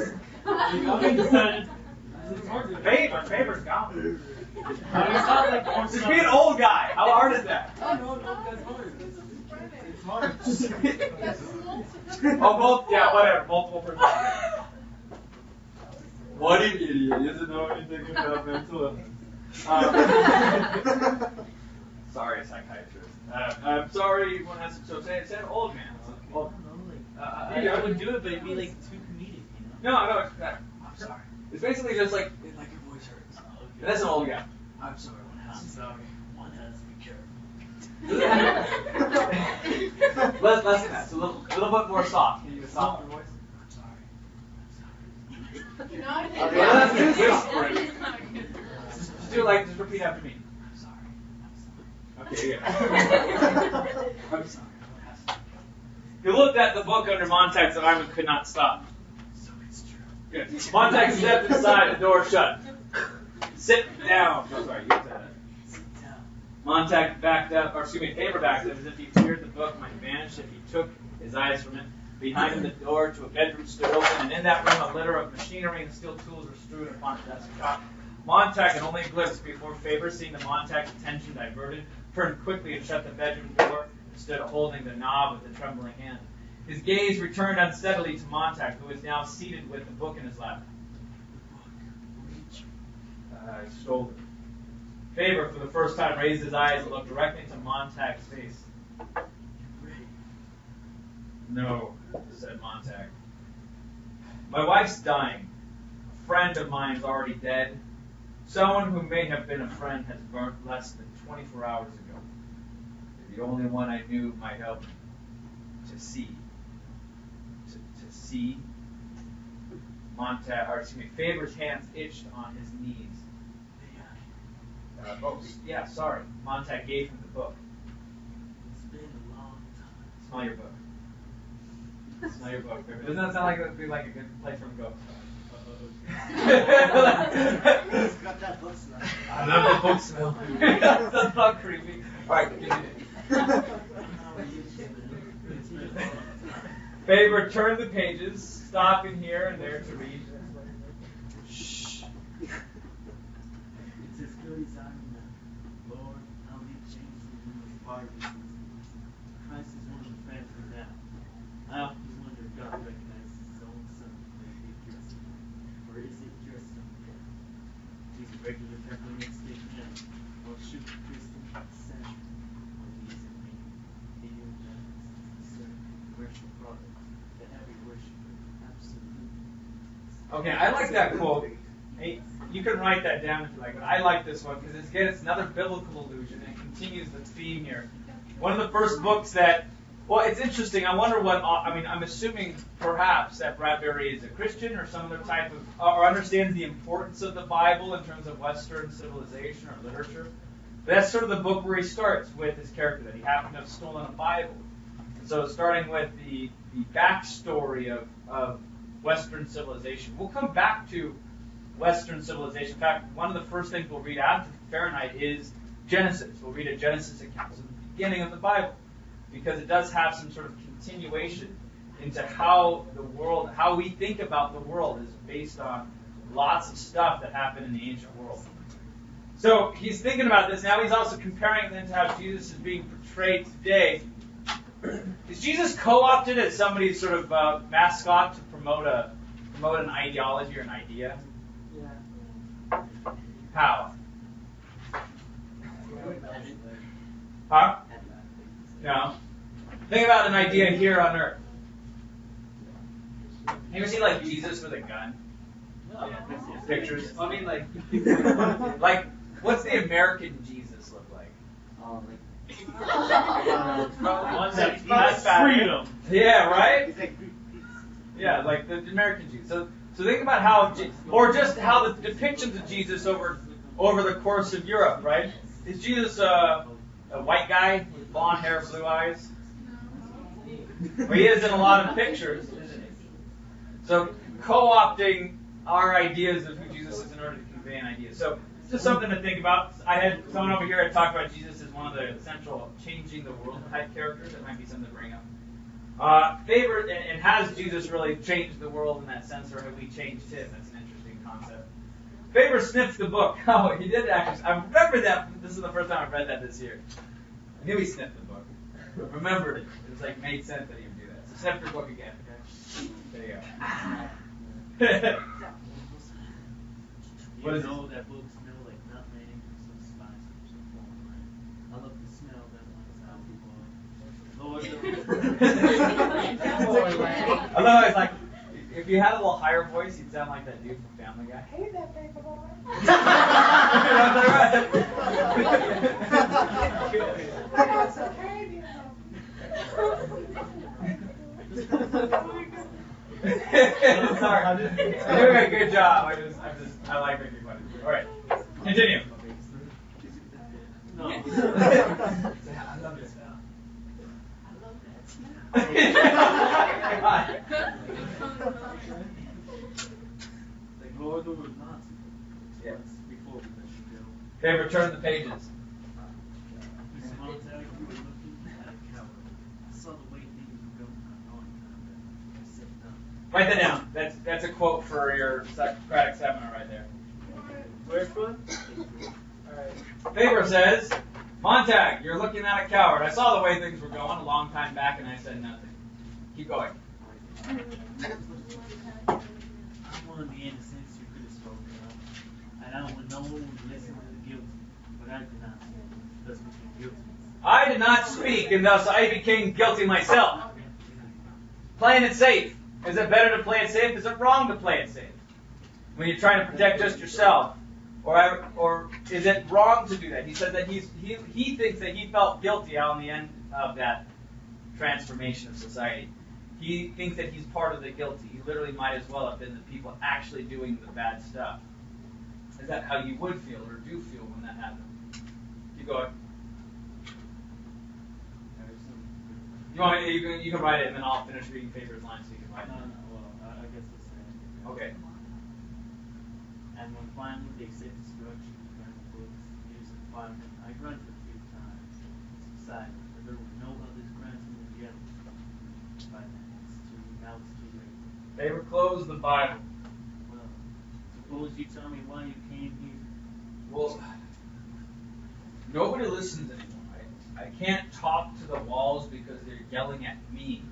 [SPEAKER 2] Faber's gone. Just be an old guy. How hard is that?
[SPEAKER 5] No, that's hard. It's hard.
[SPEAKER 2] Oh, both? Yeah, whatever. Multiple personalities. What an idiot. He doesn't know anything about mental illness. Sorry, psychiatrist. I'm sorry one has to say it's an old man. Old.
[SPEAKER 5] I would do it, but it'd be like too comedic, you know?
[SPEAKER 2] No, I'm sorry. It's basically just like your voice hurts. That's an old guy. I'm sorry, one has to be cured. Less than that. So a little bit more soft. Can you use a softer voice? Okay, that's good. Whispering. Just do it like, just repeat after me. I'm sorry. Okay, yeah. I'm sorry. You looked at the book under Montag, so Ivan could not stop. So it's true. Good. Montag stepped inside, the door shut. Sit down. Oh, sorry, you said that. Sit down. Montag Faber backed up as if he feared the book might vanish if he took his eyes from it. Behind him, the door to a bedroom stood open, and in that room, a litter of machinery and steel tools were strewn upon a desk top. Montag had only glimpsed before Faber, seeing the Montag's attention diverted, turned quickly and shut the bedroom door, and stood holding the knob with a trembling hand. His gaze returned unsteadily to Montag, who was now seated with the book in his lap. His shoulder. Faber, for the first time, raised his eyes and looked directly into Montag's face. No, said Montag. My wife's dying. A friend of mine's already dead. Someone who may have been a friend has burnt less than 24 hours ago. The only one I knew might help to see. To see. Faber's hands itched on his knees. Sorry. Montag gave him the book.
[SPEAKER 5] It's been a long time.
[SPEAKER 2] Smell your book. Smell your book. Doesn't that sound like it would be like a good place for him to go?
[SPEAKER 5] It's got that book smell.
[SPEAKER 2] I love the book smell. That's not creepy. Alright, Faber turned the pages, stopping here and there to read. Shh.
[SPEAKER 5] It's as good as I remember. Lord, how he changed the human heart. Christ is one of the family now. I often wonder if God recognizes his own son when he dressed him. Or is it just a myth? He's a regular peppermint stick now. Or shoot Christian Saturday. Or he isn't me. He knew that it's a certain commercial product that every worshiper absolutely.
[SPEAKER 2] Okay, I like that quote. Hey, you can write that down if you like, but I like this one because it's another biblical allusion and it continues the theme here. One of the first books that, well, it's interesting. I wonder I'm assuming perhaps that Bradbury is a Christian or some other type of, or understands the importance of the Bible in terms of Western civilization or literature. But that's sort of the book where he starts with his character, that he happened to have stolen a Bible. And so starting with the backstory of Western civilization. We'll come back to Western civilization. In fact, one of the first things we'll read after Fahrenheit is Genesis. We'll read a Genesis account, so the beginning of the Bible, because it does have some sort of continuation into how we think about the world is based on lots of stuff that happened in the ancient world. So he's thinking about this. Now he's also comparing it to how Jesus is being portrayed today. Is Jesus co-opted as somebody's sort of mascot to promote an ideology or an idea?
[SPEAKER 5] Yeah.
[SPEAKER 2] How? Huh? No. Think about an idea here on Earth. You ever see like Jesus with a gun? Pictures.
[SPEAKER 5] I mean, like,
[SPEAKER 2] Like, what's the American Jesus look like?
[SPEAKER 6] That's freedom.
[SPEAKER 2] Yeah, right? Yeah, like the American Jesus. So think about how, or just how the depictions of Jesus over the course of Europe, right? Is Jesus a white guy with blonde hair, blue eyes? Well, he is in a lot of pictures, isn't he? So co-opting our ideas of who Jesus is in order to convey an idea. So it's just something to think about. I had someone over here had talked about Jesus as one of the central changing the world type characters. That might be something to bring up. Faber, and has Jesus really changed the world in that sense, or have we changed him? That's an interesting concept. Faber sniffed the book. Oh, he did actually. I remember that. This is the first time I've read that this year. I knew he sniffed the book. I remembered it. It was like made sense that he would do that. So sniff your book again. Okay? There you go. What is
[SPEAKER 6] know that books smell like nutmeg or some spice or some foreign. I love the smell that one's out.
[SPEAKER 2] I love it's like if you had a little higher voice, you'd sound like that dude from Family Guy. Hey, that paper boy. Sorry. You're doing a good job. I like making fun of you. All right, continue.
[SPEAKER 6] No.
[SPEAKER 2] I love this now.
[SPEAKER 6] Like Lord of the Rings.
[SPEAKER 2] Yes.
[SPEAKER 6] Before we let you go.
[SPEAKER 2] Okay, return the pages.
[SPEAKER 6] Mr. Montag, you were looking at a coward. I saw the way things were going on. I said no.
[SPEAKER 2] Write that down. That's a quote for your Socratic seminar right there.
[SPEAKER 5] Where's one? Alright.
[SPEAKER 2] Faber says, Montag, you're looking at a coward. I saw the way things were going a long time back and I said nothing. Keep going.
[SPEAKER 6] I'm one of the innocents who could have spoken up. And I don't want no one to listen to the guilty. But I did not speak, thus became guilty.
[SPEAKER 2] I did not speak and thus I became guilty myself. Playing it safe. Is it better to play it safe? Is it wrong to play it safe? When you're trying to protect just yourself? Or is it wrong to do that? He says that he thinks that he felt guilty on the end of that transformation of society. He thinks that he's part of the guilty. He literally might as well have been the people actually doing the bad stuff. Is that how you would feel or do feel when that happened? Keep going. You want me, you can write it and then I'll finish reading Faber's lines so you can write it.
[SPEAKER 6] No, well, I guess the same.
[SPEAKER 2] Okay.
[SPEAKER 6] And when finally they said destruction began the books, here's the fireman. I grunted a few times, subsided, but there were no others grunting than the others. By then, now it's too late.
[SPEAKER 2] Faber closed the Bible.
[SPEAKER 6] Well, suppose you tell me why you came here.
[SPEAKER 2] Well, nobody listens anymore. I can't talk to the walls because they're yelling at me.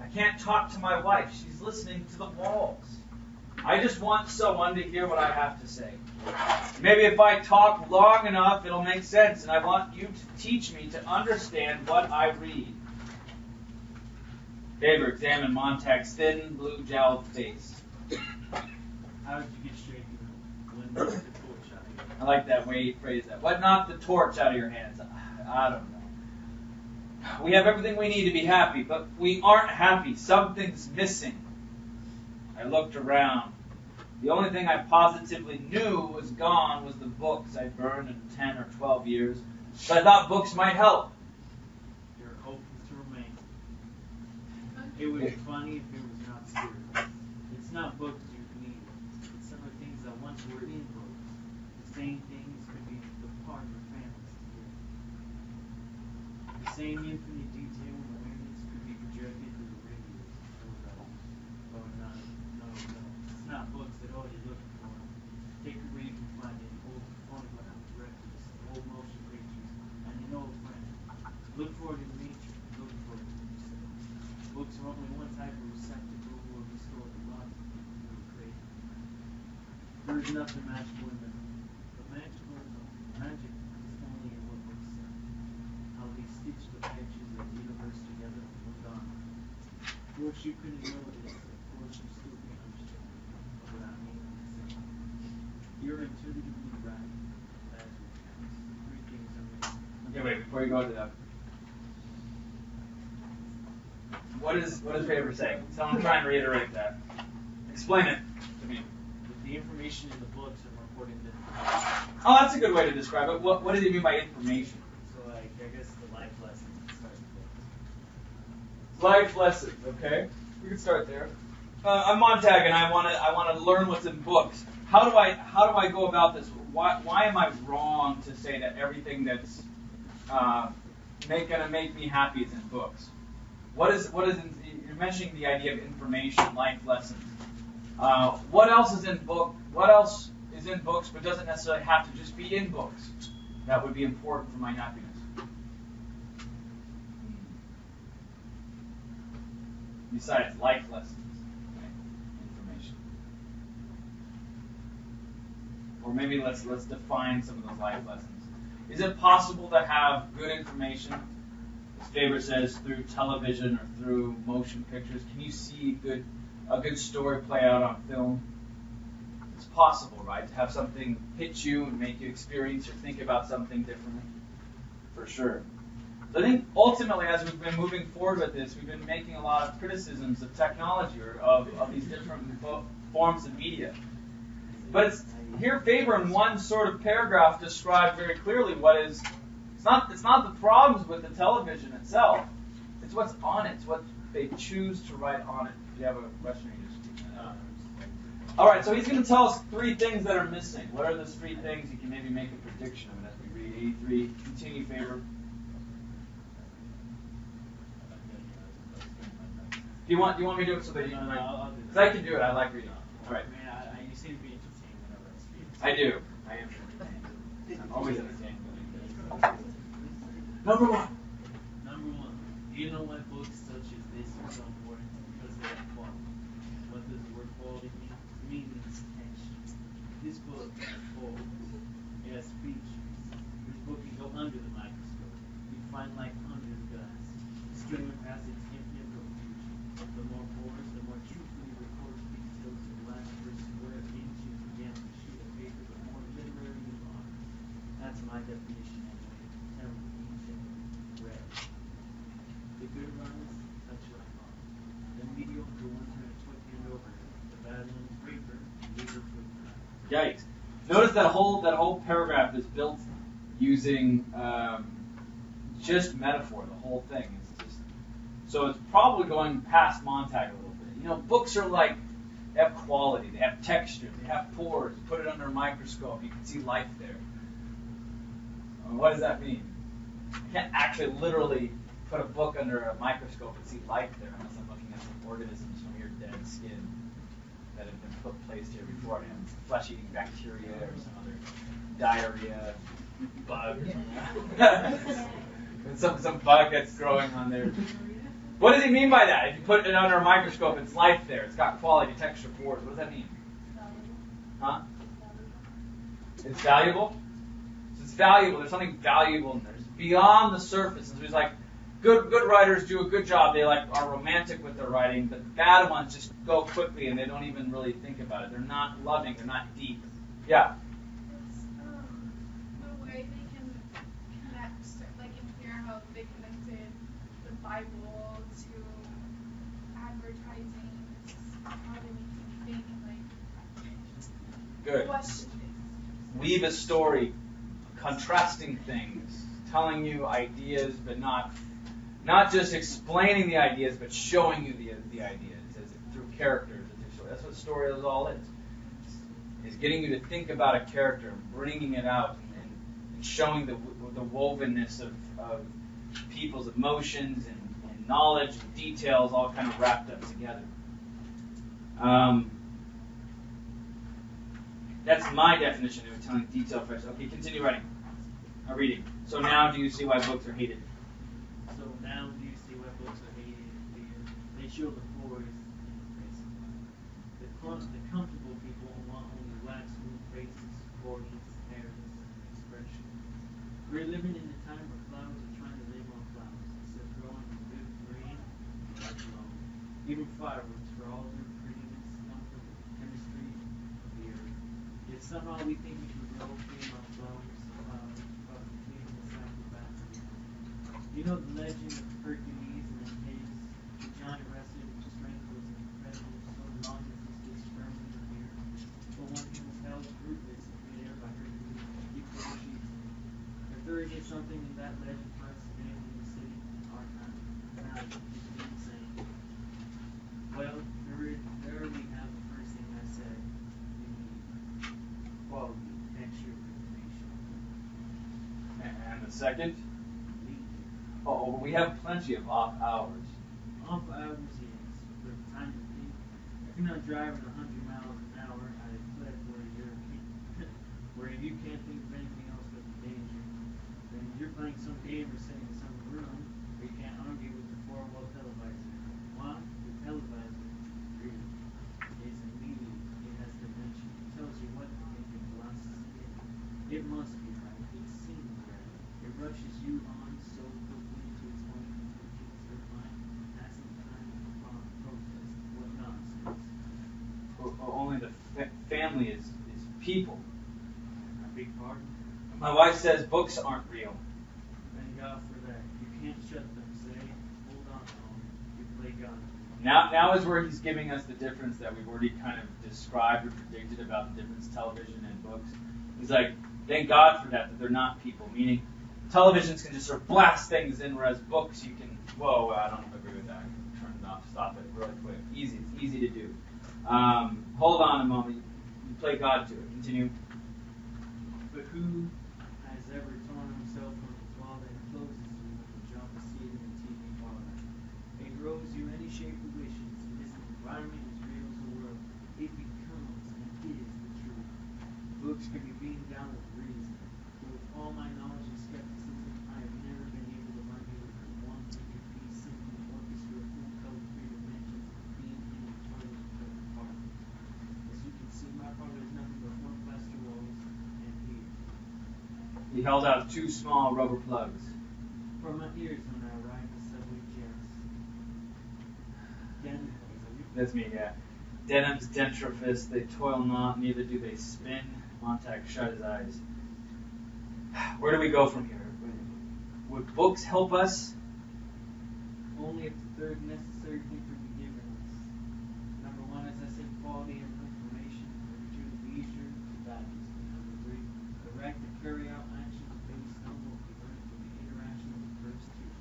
[SPEAKER 2] I can't talk to my wife. She's listening to the walls. I just want someone to hear what I have to say. Maybe if I talk long enough, it'll make sense, and I want you to teach me to understand what I read. Faber examined Montag's thin, blue-jowled face.
[SPEAKER 6] How did you get straight to when the torch out of your
[SPEAKER 2] I like that way he phrased that. What knocked the torch out of your hands? I don't know. We have everything we need to be happy, but we aren't happy. Something's missing. I looked around. The only thing I positively knew was gone was the books I burned in 10 or 12 years. But I thought books might help.
[SPEAKER 6] Your hope is to remain. It would be funny if it was not serious. It's not books you need. It's some of the things that once were in books. The same things could be the part of families together. The same infinite detail and awareness could be projected through the radius of those. Oh, no. It's not books that all you're looking for. Take a read and find an old photograph records, old motion pictures, and an old friend. Look for it in nature. Look for it in yourself. Books are only one type of receptacle of historical logic we were created. There is nothing magical in them. But magic is only in what books say. How they stitch the patches of the universe together in one garment. Of course, you couldn't know this. Of course, you still can't understand what I mean. You're intuitively right. That's what counts. Three things are missing.
[SPEAKER 2] Okay, wait, before you go to that. What is Faber saying? Someone try and reiterate that. Explain it to me.
[SPEAKER 6] But the information in the books are more important than
[SPEAKER 2] Oh, that's a good way to describe it. What does he mean by information?
[SPEAKER 6] so like I guess the life lessons start with books.
[SPEAKER 2] Life lessons, okay? We can start there. I'm Montag, and I want to learn what's in books. How do I go about this? Why am I wrong to say that everything that's gonna make me happy is in books? What is you're mentioning the idea of information, life lessons. What else is in book? What else is is in books, but doesn't necessarily have to just be in books. That would be important for my happiness. Besides life lessons, okay, information. Or maybe let's define some of those life lessons. Is it possible to have good information, as Faber says, through television or through motion pictures? Can you see a good story play out on film? It's possible, right? To have something hit you and make you experience or think about something differently. For sure. So I think ultimately, as we've been moving forward with this, we've been making a lot of criticisms of technology or of these different forms of media. But here Faber in one sort of paragraph described very clearly what is, it's not the problems with the television itself, it's what's on it, it's what they choose to write on it. If you have a question, you just keep that up. All right, so he's going to tell us 3 things that are missing. What are those 3 things? You can maybe make a prediction of it as we read 83. Continue, Faber. Do you want me to do it so that you can write? Because I can do it. I like reading. All right.
[SPEAKER 6] Man, you seem to be entertained whenever I speak.
[SPEAKER 2] I do. I am entertained. I'm always entertained. Number 1.
[SPEAKER 6] Number 1. Do you know why books such as this are so important? Because they have quality. What does the word quality mean? To me, it means texture. This book has photos. It has features. This book can go under the microscope. You can find light under the glass. Skimming past its infinite profusion. The more porous, the more truthfully records details of last per square inch you began on a sheet of paper, the more literary you are. That's my definition anyway. Telling each and every read. The good runs touch like art. The mediocre ones are a quick hand over. The bad ones braver, leader quick time.
[SPEAKER 2] Yikes. Notice that whole paragraph is built using just metaphor. The whole thing is just, so it's probably going past Montag a little bit. You know, books are like, they have quality, they have texture, they have pores. Put it under a microscope, you can see life there. What does that mean? You can't actually literally put a book under a microscope and see life there unless I'm looking at some organisms from your dead skin that have been placed here beforehand. Some flesh-eating bacteria or some other diarrhea bug. some bug that's growing on there. What does he mean by that? If you put it under a microscope, it's life there. It's got quality, texture, pores. What does that mean? Huh? It's valuable? So it's valuable. There's something valuable in there. It's beyond the surface. And so he's like, good writers do a good job. They are romantic with their writing, but the bad ones just go quickly and they don't even really think about it. They're not loving. They're not deep. Yeah.
[SPEAKER 3] It's the way they can connect, like in here, how they connected the Bible to advertising. It's how they make you think and
[SPEAKER 2] Good.
[SPEAKER 3] question things.
[SPEAKER 2] Weave a story, contrasting things, telling you ideas, but not just explaining the ideas, but showing you the ideas through characters. That's what story is all is getting you to think about a character, bringing it out, and showing the wovenness of people's emotions and knowledge and details all kind of wrapped up together. That's my definition of telling detail first. Okay, continue reading. So now do you see why books are hated?
[SPEAKER 6] So now do you see why books are hated? They show the poorest in the faces. The comfortable people want only wax smooth faces, organs, hairs, expression. We're living in a time where flowers are trying to live on flowers instead of growing in good green, like alone. Even fireworks, for all their prettiness, come from the chemistry of the earth. Yet somehow we think we can grow cream on flowers, but cream is sacrifice. You know the legend of Hercules and his caves? The giant wrestled with strength was incredible, so long as he stood firmly in the air. But one thing was held fruitless in midair by Hercules, he put a sheet. If there is something in that legend for us today in the city, in our time, now it's insane. Well, there we have the first thing I said. We need quality, texture, information.
[SPEAKER 2] And the second? Oh, we have plenty of off hours.
[SPEAKER 6] Off hours, yes. For time to think. If you're not driving 100 miles an hour, I fled for a European. you can't think of anything else but the danger, then you're playing some game or sitting in some room where you can't argue with the four-wall televisor. Why? The televisor really is immediate. It has dimension. It tells you what to think and philosophy is. It must be right. It seems right. It rushes you on so quickly to its point into the kids' your mind. That's the kind of protest. What nonsense.
[SPEAKER 2] Only the family is people.
[SPEAKER 6] I beg pardon?
[SPEAKER 2] My wife says books aren't real.
[SPEAKER 6] Thank God for that. You can't shut them, say. Hold on, Tony. You play God.
[SPEAKER 2] Now is where he's giving us the difference that we've already kind of described or predicted about the difference television and books. He's like, thank God for that they're not people. Meaning, televisions can just sort of blast things in, whereas books you can, whoa, I don't agree with that. Turn it off, stop it really quick. Easy, it's easy to do. Hold on a moment. You play God to it. Continue.
[SPEAKER 6] But who has ever torn himself from its wall that encloses you with a jump of seat in the TV parlor? It grows you any shape it wishes. It is an environment as real as the world. It becomes and is the truth. Books can be beamed down with reason. But with all my knowledge and skepticism, I have never been able to argue with the one wicked piece simply orchestra of full-color three dimensions being in a toilet apart. As you can see, my parlor is nothing but one plaster walls and here.
[SPEAKER 2] He held out 2 small rubber plugs.
[SPEAKER 6] For my ears when I ride the subway jets. Denim,
[SPEAKER 2] That's me, yeah. Denim's dentrophist, they toil not, neither do they spin. Montag shut his eyes. Where do we go from here? Would books help us?
[SPEAKER 6] only if the third necessary thing could be given us. Number one, as I said, quality of information. Number two, leisure to digest. Number three, correct and carry out actions based on what we learned from the interaction of the first two.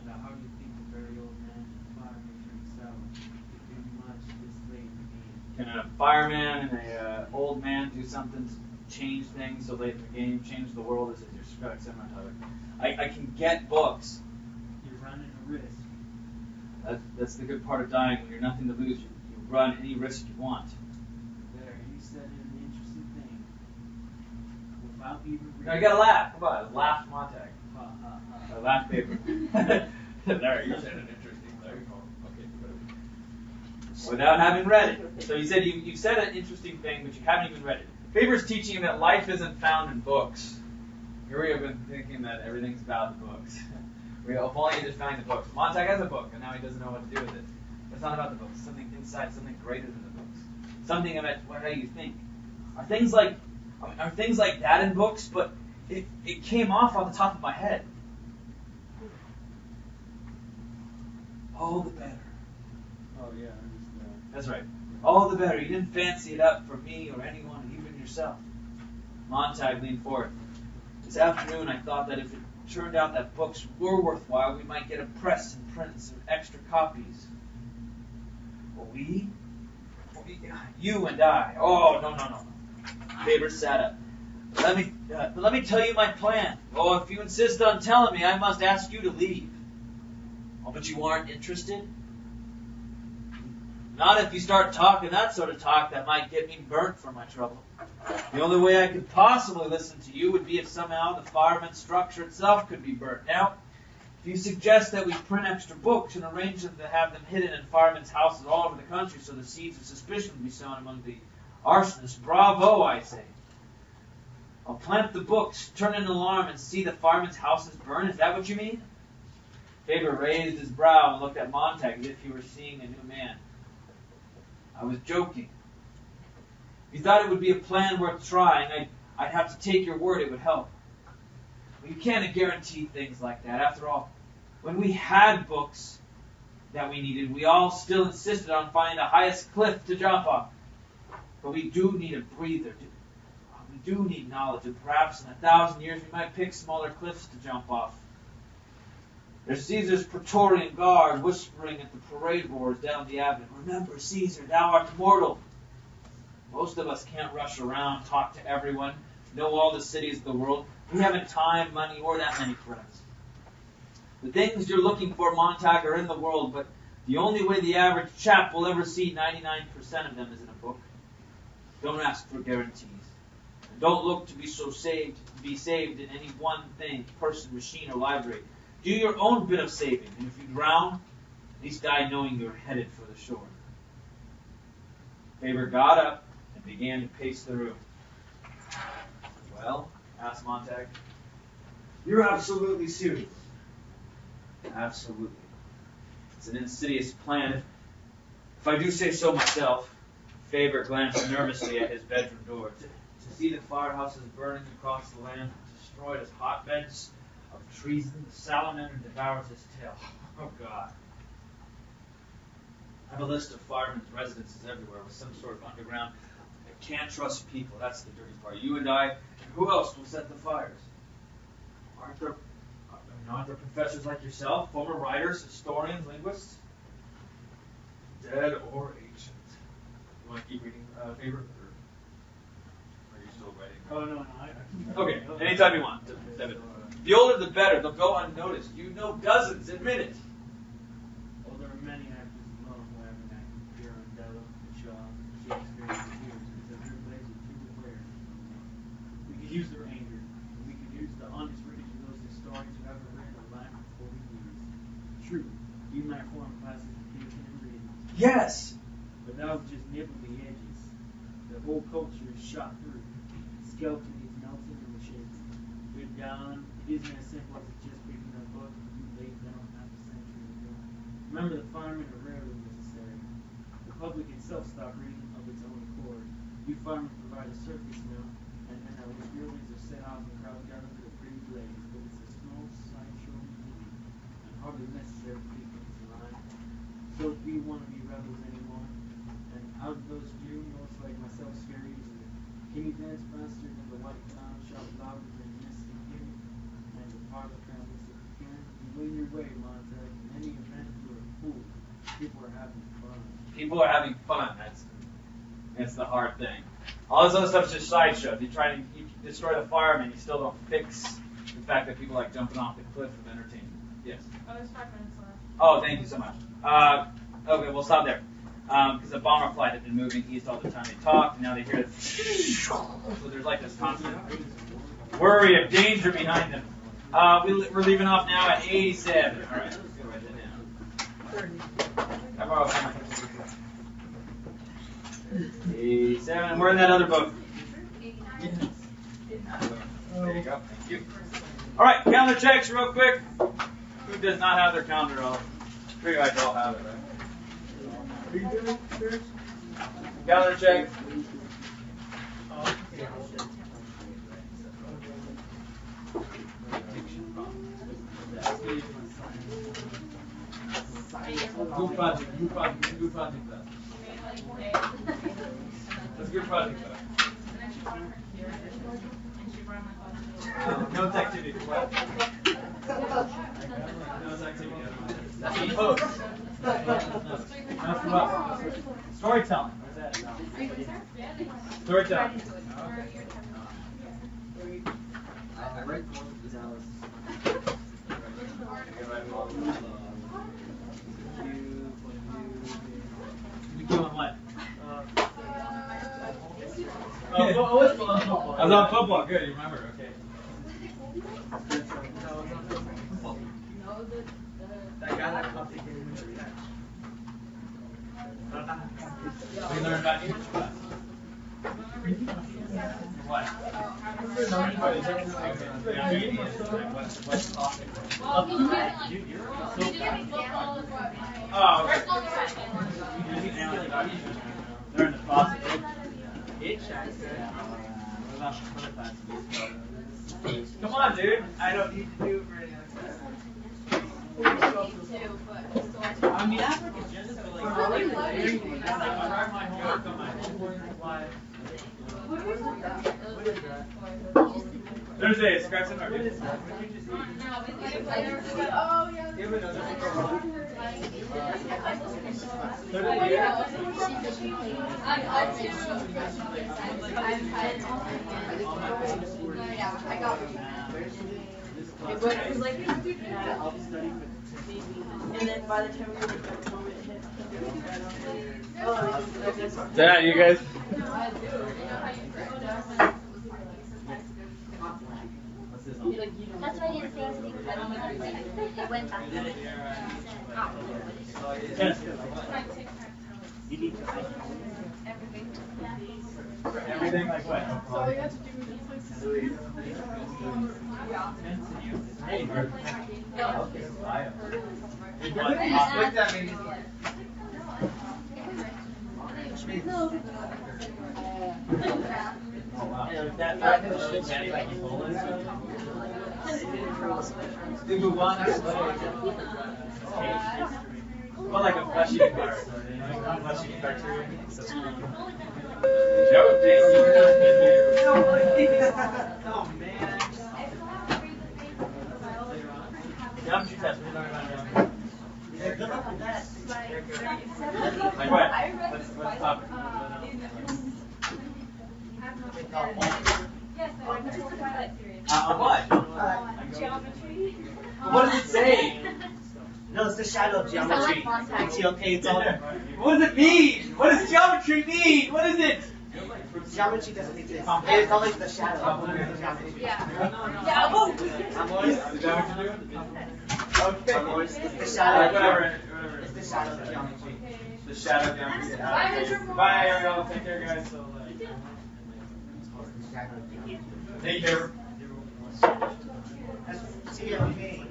[SPEAKER 6] And I hardly think the very old man and the fireman turned sour could do much this late in the game.
[SPEAKER 2] Can a fireman and a old man do something to change things so late in the game, change the world? This is your correct semi-topic. I can get books.
[SPEAKER 6] You're running a risk.
[SPEAKER 2] That's the good part of dying. When you're nothing to lose, you run any risk you want.
[SPEAKER 6] There, you said an interesting thing. Without even
[SPEAKER 2] I gotta laugh. Come on, laugh, Montag.
[SPEAKER 6] Ha ha ha.
[SPEAKER 2] Laugh, Faber. There, you said an interesting thing. Okay, good. Without having read it. So you said you said an interesting thing, but you haven't even read it. Faber's teaching that life isn't found in books. Here we have been thinking that everything's about the books. We have only just found the books. Montag has a book, and now he doesn't know what to do with it. It's not about the books. It's something inside, something greater than the books. Something about how you think. Are things like that in books? But it came off on the top of my head. All the better.
[SPEAKER 6] Oh yeah, I understand.
[SPEAKER 2] That's right. All the better. You didn't fancy it up for me or anyone, even yourself. Montag leaned forward. This afternoon I thought that if it turned out that books were worthwhile, we might get a press and print some extra copies. Well, we? You and I. Oh, no. Faber sat up. Let me tell you my plan. Oh, if you insist on telling me, I must ask you to leave. Oh, but you aren't interested? Not if you start talking that sort of talk that might get me burnt for my trouble. The only way I could possibly listen to you would be if somehow the fireman's structure itself could be burnt. Now, if you suggest that we print extra books and arrange them to have them hidden in firemen's houses all over the country so the seeds of suspicion would be sown among the arsonists, bravo, I say. I'll plant the books, turn an alarm, and see the firemen's houses burn. Is that what you mean? Faber raised his brow and looked at Montag as if he were seeing a new man. I was joking. If you thought it would be a plan worth trying, I'd have to take your word it would help. Well, you can't guarantee things like that. After all, when we had books that we needed, we all still insisted on finding the highest cliff to jump off. But we do need a breather. We do need knowledge, and perhaps in 1,000 years we might pick smaller cliffs to jump off. There's Caesar's Praetorian Guard whispering at the parade roars down the avenue. Remember, Caesar, thou art mortal. Most of us can't rush around, talk to everyone, know all the cities of the world. We haven't time, money, or that many friends. The things you're looking for, Montag, are in the world, but the only way the average chap will ever see 99% of them is in a book. Don't ask for guarantees.
[SPEAKER 7] Don't look to be saved in any one thing, person, machine, or library. Do your own bit of saving, and if you drown, at least die knowing you're headed for the shore. Faber got up and began to pace the room. Well, asked Montag. You're absolutely serious. Absolutely. It's an insidious plan. If I do say so myself. Faber glanced nervously at his bedroom door. To see the firehouses burning across the land, destroyed as hotbeds of treason, the salamander devours his tail. Oh, God. I have a list of firemen's residences everywhere with some sort of underground. I can't trust people. That's the dirty part. You and I, and who else will set the fires? Aren't there professors like yourself, former writers, historians, linguists? Dead or ancient. You want to keep reading Faber? Or are you still writing?
[SPEAKER 6] Oh, no.
[SPEAKER 7] Okay, anytime you want. The older the better. They'll go unnoticed. You know dozens. Admit it.
[SPEAKER 6] Well, there are many actors in love who haven't acted. Pirandello, Shaw, Shakespeare, and Hughes, because their plays are too declared. We could use their anger. And we could use the honest reading of those historians who haven't written a line for 40 years. True. You might form classes of thinking and reading.
[SPEAKER 7] Yes.
[SPEAKER 6] But that would just nibble the edges. The whole culture is shot through. Skeleton is melting and shaping. Good God, it isn't as simple as just picking a book you laid down half a century ago. Remember, the firemen are rarely necessary. The public itself stopped reading of its own accord. You firemen provide a circus now, and then our buildings are set off and crowds gather for the pretty blaze. But it's a small sideshow movie, and hardly necessary to keep things alive. So do you want to be rebels anymore? And out of those few, most like myself, scare easily. Can you dance faster than the white clown, shout louder than Misty King, and the parlor families if you can? You win your way, Montag. In any event, you're a fool. People are having fun.
[SPEAKER 7] People are having fun. That's the hard thing. All this other stuff's just sideshow. You destroy the firemen, you still don't fix the fact that people like jumping off the cliff of entertainment. Yes.
[SPEAKER 3] Oh, there's 5 minutes left.
[SPEAKER 7] Oh, thank you so much. Okay, we'll stop there. Because the bomber flight had been moving east all the time they talked, and now they hear it. So there's like this constant worry of danger behind them. We're leaving off now at 87. All right, let's go right there now. 87, and we're in that other book. There you go. Thank you. All right, calendar checks real quick. Who does not have their calendar on? You guys all have it, right? Calendar check. Group project. That's a good project, though. No activity. What? No activity. That's the post. That's what? Storytelling. Where's that? Storytelling.
[SPEAKER 5] I read one of Dallas.
[SPEAKER 7] You doing what?
[SPEAKER 5] I was on football.
[SPEAKER 7] I was on football. Good, you remember? Okay.
[SPEAKER 5] That guy that caught the game in the catch.
[SPEAKER 7] We learned about English class. What? Oh, okay. They're in the process. Come on, dude. I don't need to do it for any other class.
[SPEAKER 6] I mean, Africa just like, I write my homework on my homework reply.
[SPEAKER 5] What is that?
[SPEAKER 7] Thursday, scratch and
[SPEAKER 3] Oh, yeah.
[SPEAKER 5] Give it another.
[SPEAKER 4] I got
[SPEAKER 5] It was like I'll study for and then by the time we were done, it hit.
[SPEAKER 1] Yeah, you guys.
[SPEAKER 8] That's why I didn't say anything, because I don't know it went back.
[SPEAKER 6] You need to
[SPEAKER 2] Everything like what?
[SPEAKER 3] So all you have to do is just
[SPEAKER 2] Well, like a fleshy virus, fleshy bacteria.
[SPEAKER 5] Oh man.
[SPEAKER 2] Geometry test. We learned about geometry.
[SPEAKER 5] Yeah, good luck with that.
[SPEAKER 2] Like what? Let's stop. What?
[SPEAKER 3] geometry.
[SPEAKER 2] What does it say?
[SPEAKER 5] No, it's the shadow of geometry. It's okay, it's all.
[SPEAKER 2] What does it mean? What does geometry mean? What is it?
[SPEAKER 5] Geometry doesn't exist. It's always the shadow of geometry.
[SPEAKER 4] Yeah.
[SPEAKER 5] Amores,
[SPEAKER 2] Is that what you're doing? Okay.
[SPEAKER 5] amores, it's the shadow.
[SPEAKER 2] Whatever.
[SPEAKER 5] It's the shadow of geometry.
[SPEAKER 2] The shadow of geometry. Bye, everyone. Take care, guys. Take care.
[SPEAKER 5] See you okay.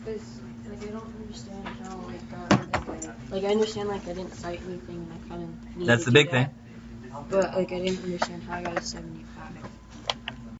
[SPEAKER 9] Because, like, I don't understand how, like, I understand, like, I didn't cite anything, and I kind of needed
[SPEAKER 1] That's the
[SPEAKER 9] to
[SPEAKER 1] big
[SPEAKER 9] do
[SPEAKER 1] thing.
[SPEAKER 9] that. But, like, I didn't understand how I got a 75.